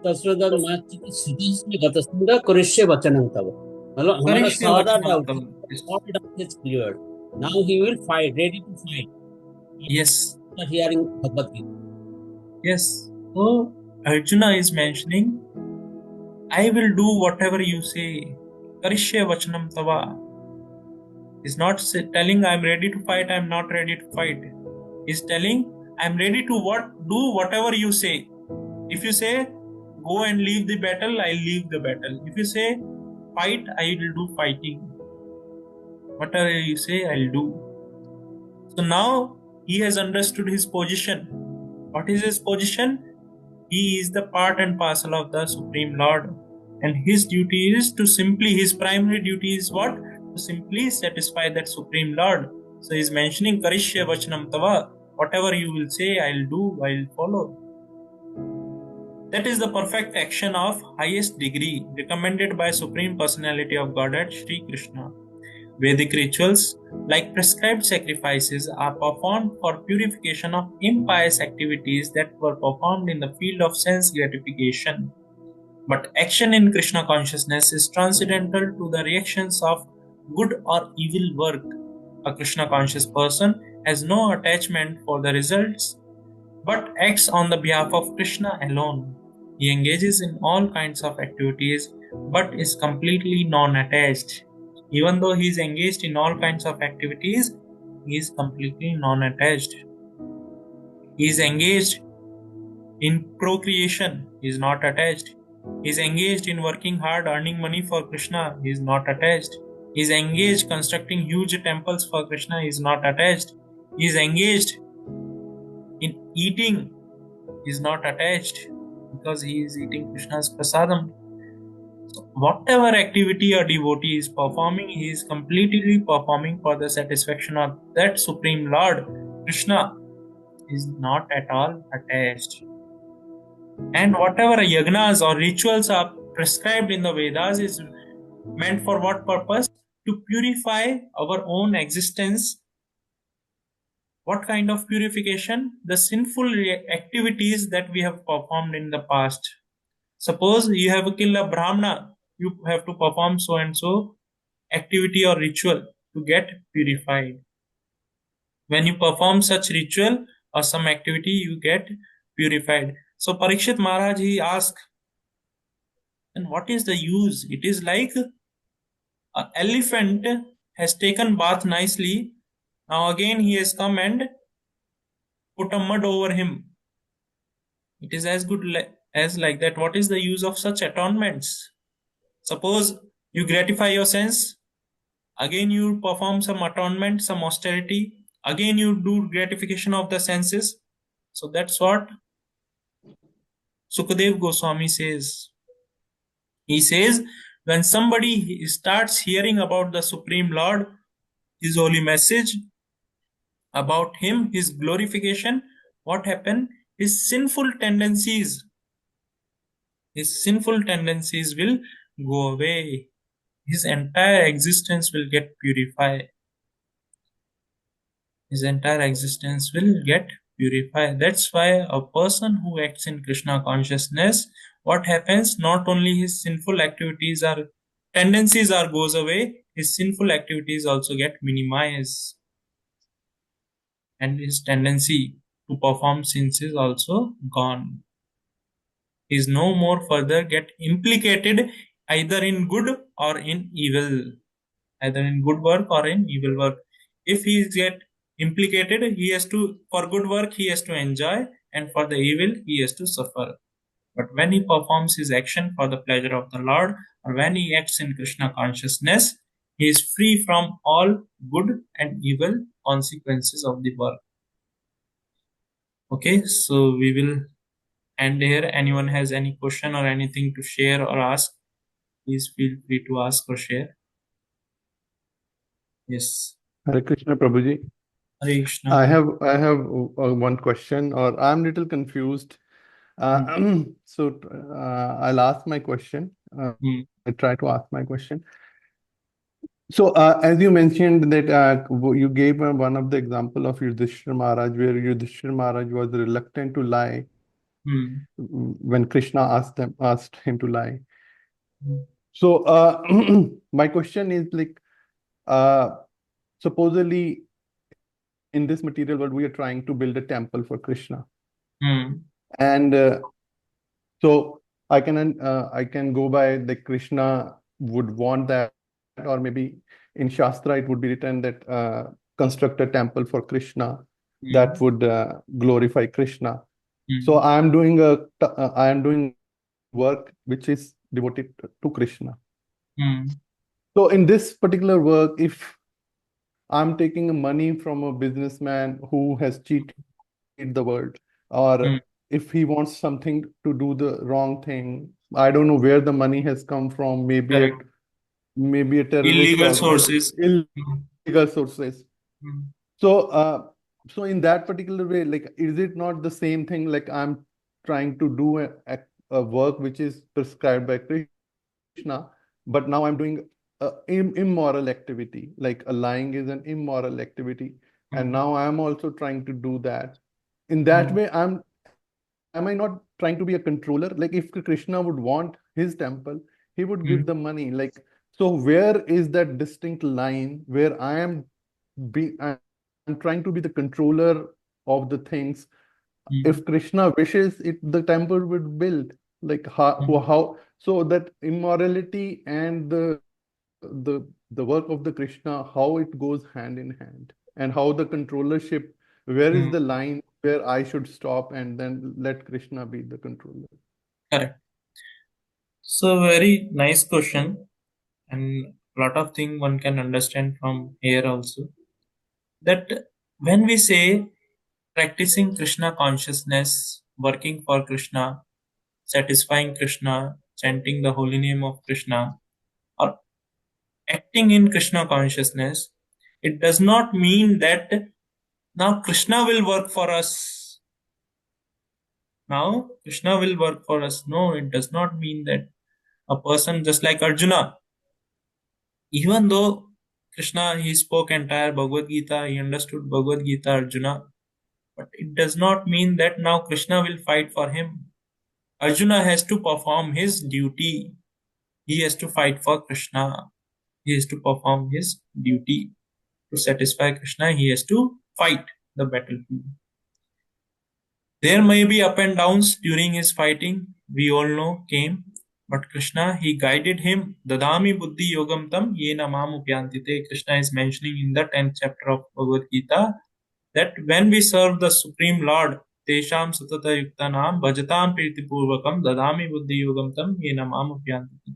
tasradan machiti siddhisme gatasunda kurishya vachanam tava. Hamara sada doubt is cleared. Now he will fight, ready to fight. Yes. After hearing Bhagavad Gita. Yes. So Arjuna is mentioning, I will do whatever you say. Karishya vachanam tava. He's not telling I'm ready to fight, I'm not ready to fight. He's telling I'm ready to do whatever you say. If you say go and leave the battle, I'll leave the battle. If you say fight, I will do fighting. Whatever you say, I'll do. So now he has understood his position. What is his position? He is the part and parcel of the Supreme Lord. And his duty is to simply, his primary duty is what? To simply satisfy that Supreme Lord. So he's mentioning Karishya Vachanam Tava. Whatever you will say, I'll do, I'll follow. That is the perfect action of highest degree recommended by Supreme Personality of Godhead Sri Krishna. Vedic rituals, like prescribed sacrifices, are performed for purification of impious activities that were performed in the field of sense gratification. But action in Krishna consciousness is transcendental to the reactions of good or evil work. A Krishna conscious person has no attachment for the results but acts on the behalf of Krishna alone. He engages in all kinds of activities but is completely non attached. Even though he is engaged in all kinds of activities, he is completely non attached. He is engaged in procreation, he is not attached. He is engaged in working hard, earning money for Krishna, he is not attached. He is engaged constructing huge temples for Krishna, he is not attached. He is engaged in eating, he is not attached because he is eating Krishna's prasadam. So whatever activity a devotee is performing, he is completely performing for the satisfaction of that Supreme Lord. Krishna is not at all attached. And whatever yagnas or rituals are prescribed in the Vedas is meant for what purpose? To purify our own existence. What kind of purification? The sinful activities that we have performed in the past. Suppose you have killed a Brahmana, you have to perform so and so activity or ritual to get purified. When you perform such ritual or some activity, you get purified. So Parikshit Maharaj, he asked, and what is the use? It is like an elephant has taken bath nicely. Now again he has come and put a mud over him. It is as good as like that. What is the use of such atonements? Suppose you gratify your sense, again you perform some atonement, some austerity, again you do gratification of the senses. So that's what Sukadev Goswami says. He says, when somebody starts hearing about the Supreme Lord, his holy message, about him, his glorification, what happened? His sinful tendencies will go away. His entire existence will get purified. His entire existence will get purified. That's why a person who acts in Krishna consciousness, what happens? Not only his sinful tendencies goes away, his sinful activities also get minimized. And his tendency to perform sins is also gone. He is no more further get implicated either in good or in evil. Either in good work or in evil work. If he is get implicated, he has to, for good work, he has to enjoy, and for the evil, he has to suffer. But when he performs his action for the pleasure of the Lord, or when he acts in Krishna consciousness, he is free from all good and evil consequences of the work. Okay, so we will end here. Anyone has any question or anything to share or ask, please feel free to ask or share. Yes. Hare Krishna, Prabhuji. Hare Krishna. I have one question, or I'm a little confused. So I'll ask my question. I try to ask my question. So as you mentioned that you gave one of the example of Yudhishthira Maharaj, where Yudhishthira Maharaj was reluctant to lie when Krishna asked him to lie. So my question is like, supposedly in this material world, we are trying to build a temple for Krishna. And so I can go by the Krishna would want that, or maybe in Shastra it would be written that construct a temple for Krishna that would glorify Krishna. So I am doing work which is devoted to Krishna. So in this particular work, if I'm taking money from a businessman who has cheated the world, or if he wants something to do the wrong thing, I don't know where the money has come from, Correct. maybe a terrorist Illegal organization, sources. illegal sources. Mm. So, so in that particular way, like, is it not the same thing? Like, I'm trying to do a work which is prescribed by Krishna, but now I'm doing a immoral activity. Like, a lying is an immoral activity, and now I'm also trying to do that. In that way, am I not trying to be a controller? Like, if Krishna would want his temple, he would give the money. Like, so where is that distinct line where I'm trying to be the controller of the things? If Krishna wishes it, the temple would build. Like, how so that immorality and the work of the Krishna, how it goes hand in hand, and how the controllership, where is the line where I should stop and then let Krishna be the controller? Correct. So very nice question, and a lot of thing one can understand from here also. That when we say practicing Krishna consciousness, working for Krishna, satisfying Krishna, chanting the holy name of Krishna, or acting in Krishna consciousness, it does not mean that now Krishna will work for us. Now Krishna will work for us. No, it does not mean that. A person just like Arjuna, even though Krishna, he spoke entire Bhagavad Gita, he understood Bhagavad Gita, Arjuna, but it does not mean that now Krishna will fight for him. Arjuna has to perform his duty. He has to fight for Krishna. He has to perform his duty. To satisfy Krishna, he has to fight the battlefield. There may be up and downs during his fighting, we all know came, but Krishna, he guided him. Dadami buddhi yogam tam yena mam upyantite. Krishna is mentioning in the 10th chapter of Bhagavad Gita that when we serve the Supreme Lord, Tesham Satata Yuktanam Bhajatam Priti Purvakam Dadami Buddhi Yogam Tam Yena Mam Upyantiti.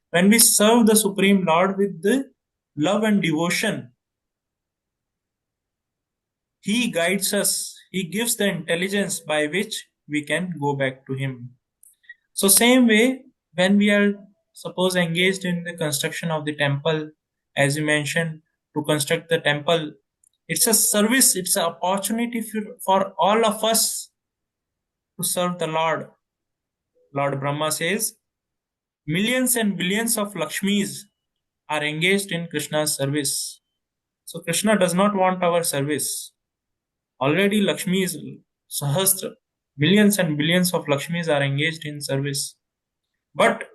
When we serve the Supreme Lord with the love and devotion, He guides us. He gives the intelligence by which we can go back to Him. So same way, when we are suppose engaged in the construction of the temple, as you mentioned, to construct the temple, it's a service, it's an opportunity for all of us to serve the Lord. Lord Brahma says, millions and billions of Lakshmis are engaged in Krishna's service. So Krishna does not want our service. Already Lakshmis, Sahasra, millions and billions of Lakshmis are engaged in service. But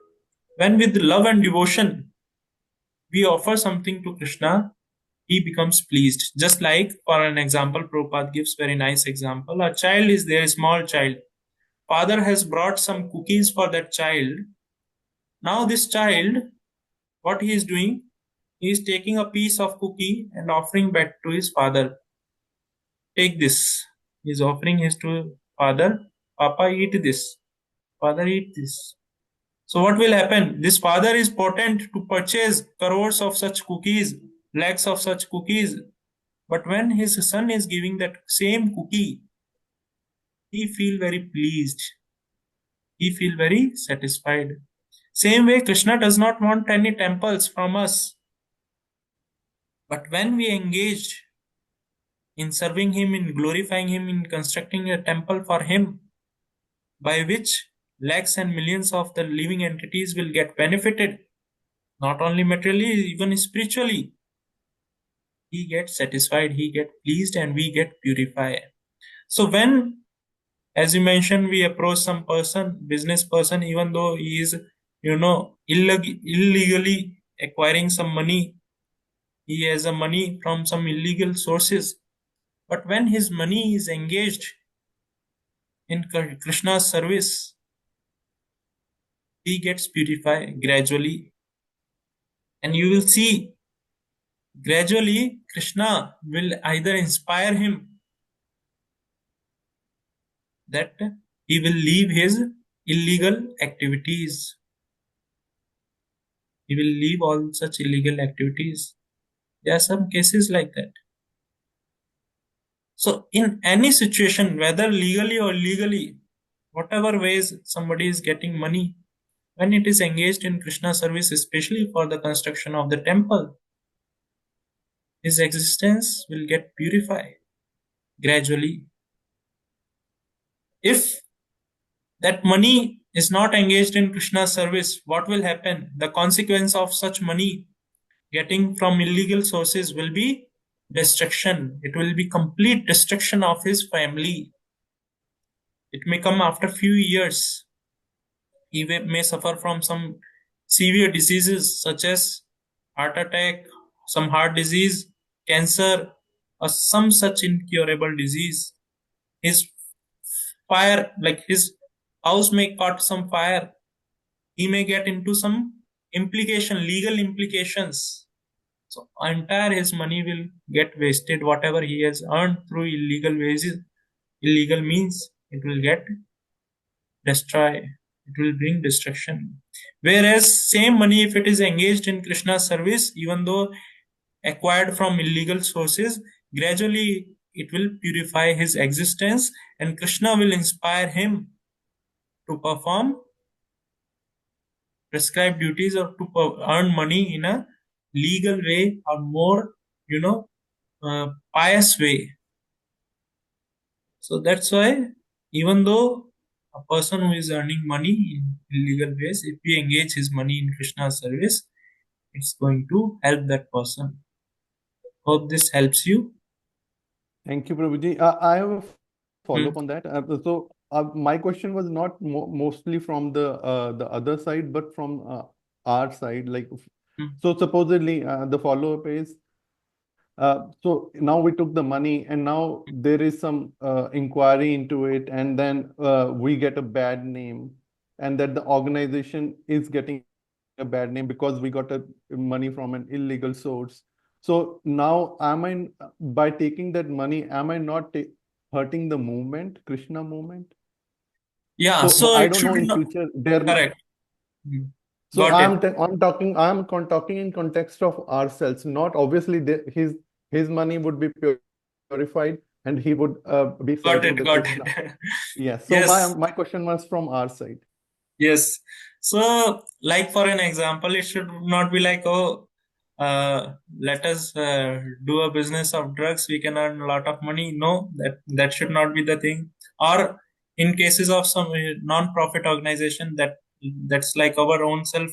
when with love and devotion we offer something to Krishna, he becomes pleased. Just like, for an example, Prabhupada gives very nice example. A child is there, a small child. Father has brought some cookies for that child. Now this child, what he is doing? He is taking a piece of cookie and offering back to his father. Take this. He is offering his to father. Papa, eat this. Father, eat this. So what will happen? This father is potent to purchase crores of such cookies, lakhs of such cookies. But when his son is giving that same cookie, he feel very pleased. He feel very satisfied. Same way, Krishna does not want any temples from us. But when we engage in serving him, in glorifying him, in constructing a temple for him, by which lakhs and millions of the living entities will get benefited, not only materially, even spiritually, he gets satisfied, he gets pleased, and we get purified. So when, as you mentioned, we approach some person, business person, even though he is, illegally acquiring some money, he has a money from some illegal sources. But when his money is engaged in Krishna's service, he gets purified gradually. And you will see, gradually, Krishna will either inspire him that he will leave his illegal activities. He will leave all such illegal activities. There are some cases like that. So in any situation, whether legally or illegally, whatever ways somebody is getting money, when it is engaged in Krishna service, especially for the construction of the temple, his existence will get purified gradually. If that money is not engaged in Krishna's service, what will happen? The consequence of such money getting from illegal sources will be destruction. It will be complete destruction of his family. It may come after few years. He may suffer from some severe diseases such as heart attack, some heart disease, cancer, or some such incurable disease. His fire, like his house may caught some fire. He may get into some legal implications. So entire his money will get wasted. Whatever he has earned through illegal ways, illegal means, it will get destroyed. It will bring destruction. Whereas same money, if it is engaged in Krishna's service, even though acquired from illegal sources, gradually it will purify his existence, and Krishna will inspire him to perform prescribed duties or to earn money in a legal way or more, pious way. So that's why, even though a person who is earning money in illegal ways, if we engage his money in Krishna's service, it's going to help that person. Hope this helps you. Thank you, Prabhuji. I have a follow-up on that. So my question was not mostly from the other side, but from our side. Like, so supposedly the follow-up is, so now we took the money and now there is some inquiry into it, and then we get a bad name, and that the organization is getting a bad name because we got money from an illegal source. So now by taking that money, am I not hurting the movement, Krishna movement? Yeah, so I it don't should know in not. future there. Correct. So Got it. I'm talking in context of ourselves. Not obviously his money would be purified and he would be serving the Got Krishna. it. Yeah. So Yes. my question was from our side. Yes. So, like for an example, it should not be like, oh, let us do a business of drugs. We can earn a lot of money. No, that should not be the thing. Or in cases of some non-profit organization, that's like our own self.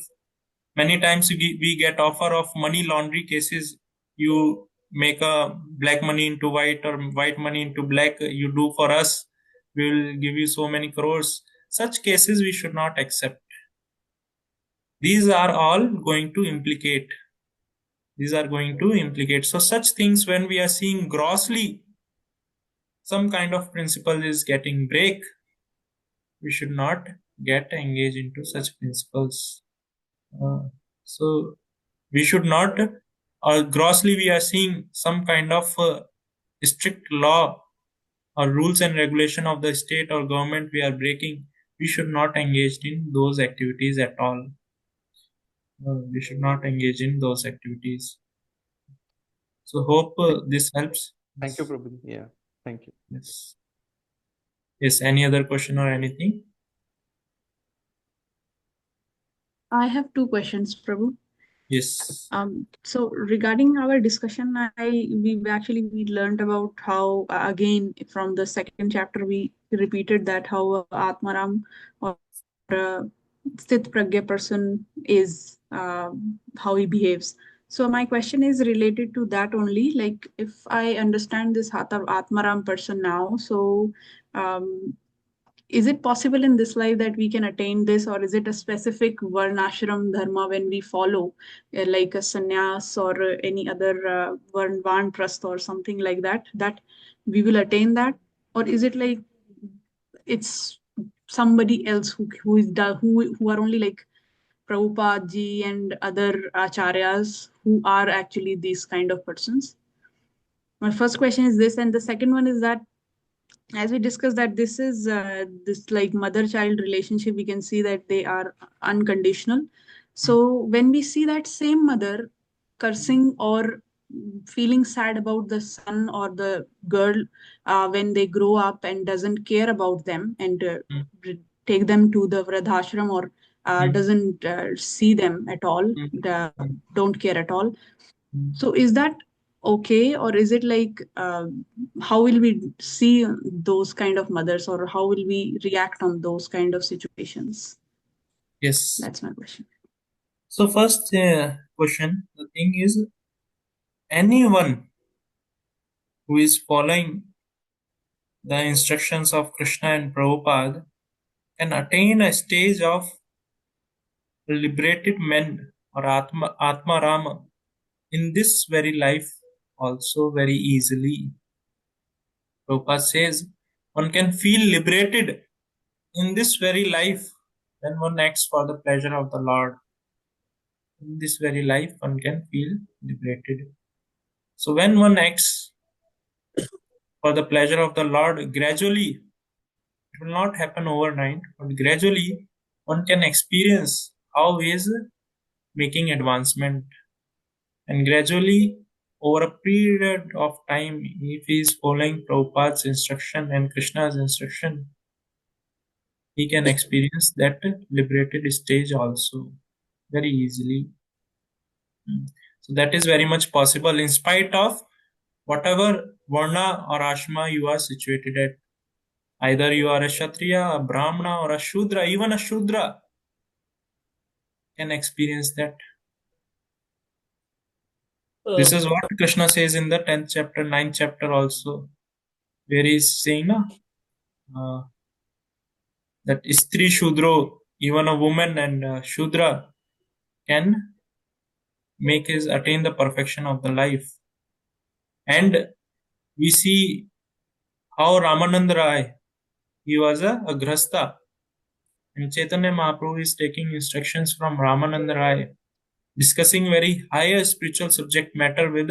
Many times we get offer of money laundry cases. You make a black money into white or white money into black. You do for us. We will give you so many crores. Such cases we should not accept. These are all going to implicate. So such things, when we are seeing grossly some kind of principle is getting break, we should not get engaged into such principles. So we should not, or grossly we are seeing some kind of strict law or rules and regulation of the state or government we are breaking, we should not engage in those activities at all. We should not engage in those activities. So hope this helps. Thank you, Prabhuji. Yeah, thank you. Yes. Yes. Any other question or anything? I have two questions, Prabhu. Yes. So regarding our discussion, we learned about how again from the second chapter we repeated that how Atmaram or Sthit Pragya person is how he behaves. So my question is related to that only. Like if I understand this Atmaram person now, so is it possible in this life that we can attain this, or is it a specific varnashram dharma when we follow, like a sannyas or any other vanprastha or something like that, that we will attain that, or is it like it's somebody else who are only like Prabhupada ji and other acharyas who are actually these kind of persons? My first question is this, and the second one is that as we discussed that this is this like mother-child relationship, we can see that they are unconditional. So when we see that same mother cursing or feeling sad about the son or the girl when they grow up and doesn't care about them and take them to the vradhashram or doesn't see them at all, don't care at all. So is that okay, or is it like how will we see those kind of mothers, or how will we react on those kind of situations? Yes. That's my question. So first question, the thing is, anyone who is following the instructions of Krishna and Prabhupada can attain a stage of liberated men or Atma Rama in this very life also very easily. Prabhupada says one can feel liberated in this very life when one acts for the pleasure of the Lord. In this very life one can feel liberated. So when one acts for the pleasure of the Lord, gradually, it will not happen overnight, but gradually one can experience how he is making advancement. And gradually, over a period of time, if he is following Prabhupada's instruction and Krishna's instruction, he can experience that liberated stage also very easily. So that is very much possible in spite of whatever Varna or Ashma you are situated at. Either you are a Kshatriya, a Brahmana, or a Shudra, even a Shudra can experience that. This is what Krishna says in the 10th chapter, 9th chapter also, where he is saying that Istri Shudro, even a woman and Shudra, can attain the perfection of the life. And we see how Ramananda Rai, he was a Grhastha. And Chaitanya Mahaprabhu is taking instructions from Ramananda Rai, discussing very higher spiritual subject matter with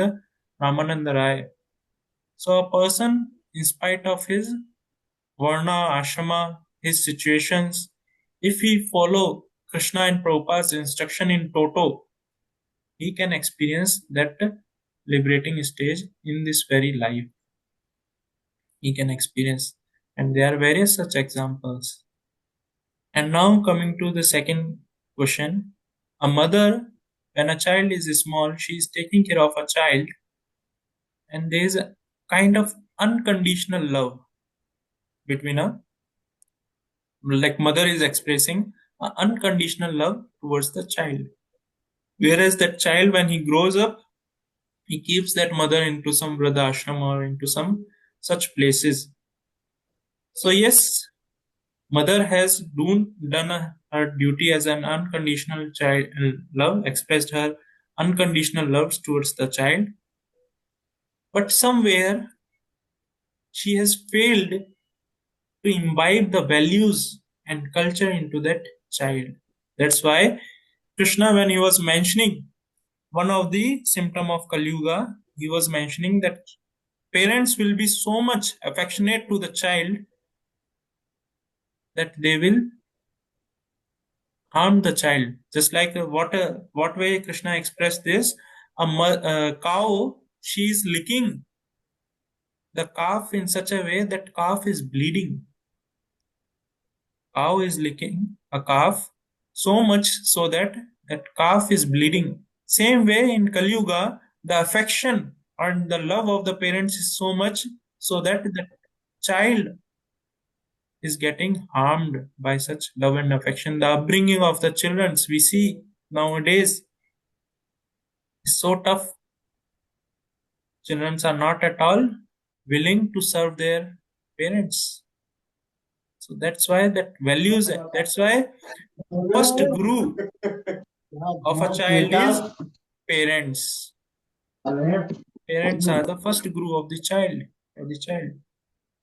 Ramananda Rai. So a person, in spite of his Varna, Ashrama, his situations, if he follow Krishna and Prabhupada's instruction in toto, he can experience that liberating stage in this very life. He can experience. And there are various such examples. And now coming to the second question. A mother, when a child is small, she is taking care of a child, and there is a kind of unconditional love between like mother is expressing unconditional love towards the child. Whereas that child, when he grows up, he keeps that mother into some vradashram or into some such places. So yes, mother has done her duty as an unconditional child love, expressed her unconditional love towards the child, but somewhere she has failed to imbibe the values and culture into that child. That's why Krishna, when he was mentioning one of the symptom of Kali Yuga, he was mentioning that parents will be so much affectionate to the child that they will harm the child. Just like what way Krishna expressed this, a cow, she is licking the calf in such a way that calf is bleeding. Cow is licking a calf so much so that that calf is bleeding. Same way in Kali Yuga, the affection and the love of the parents is so much so that the child is getting harmed by such love and affection. The upbringing of the children we see nowadays is so tough. Children are not at all willing to serve their parents. So that's why that's why first guru of a child is parents. Parents are the first guru of the child.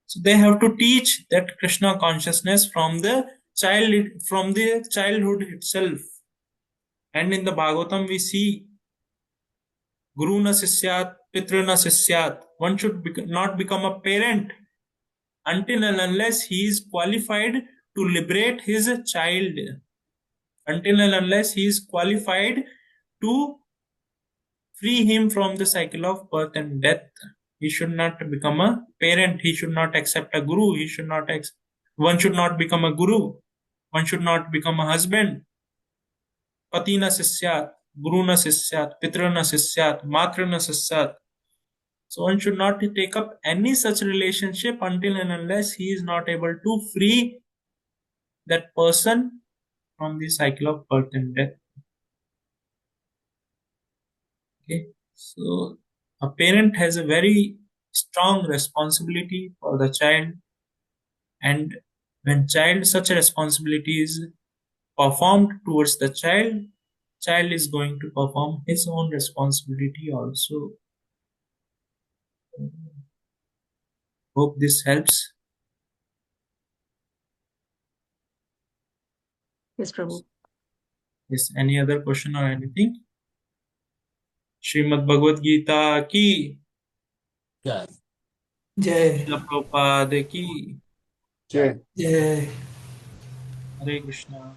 So they have to teach that Krishna consciousness from the childhood itself. And in the Bhagavatam we see Guru na sisyat, Pitra na sisyat. One should not become a parent until and unless he is qualified to liberate his child. Until and unless he is qualified to free him from the cycle of birth and death. He should not become a parent. He should not accept a guru. One should not become a guru. One should not become a husband. Pati na sisyat, guru na sisyat, pitra na sisyat, matra na sisyat. So one should not take up any such relationship until and unless he is not able to free that person from the cycle of birth and death. Okay, so a parent has a very strong responsibility for the child, and when such a responsibility is performed towards the child is going to perform his own responsibility also. Hope this helps. Yes, Prabhu. Yes, any other question or anything? Srimad Bhagavad Gita ki Jai. Jai. Prabhupada ki Jai. Jai. Hare Krishna.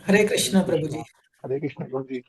Hare Hare Krishna, Krishna. Prabhuji. Hare Krishna, Guruji.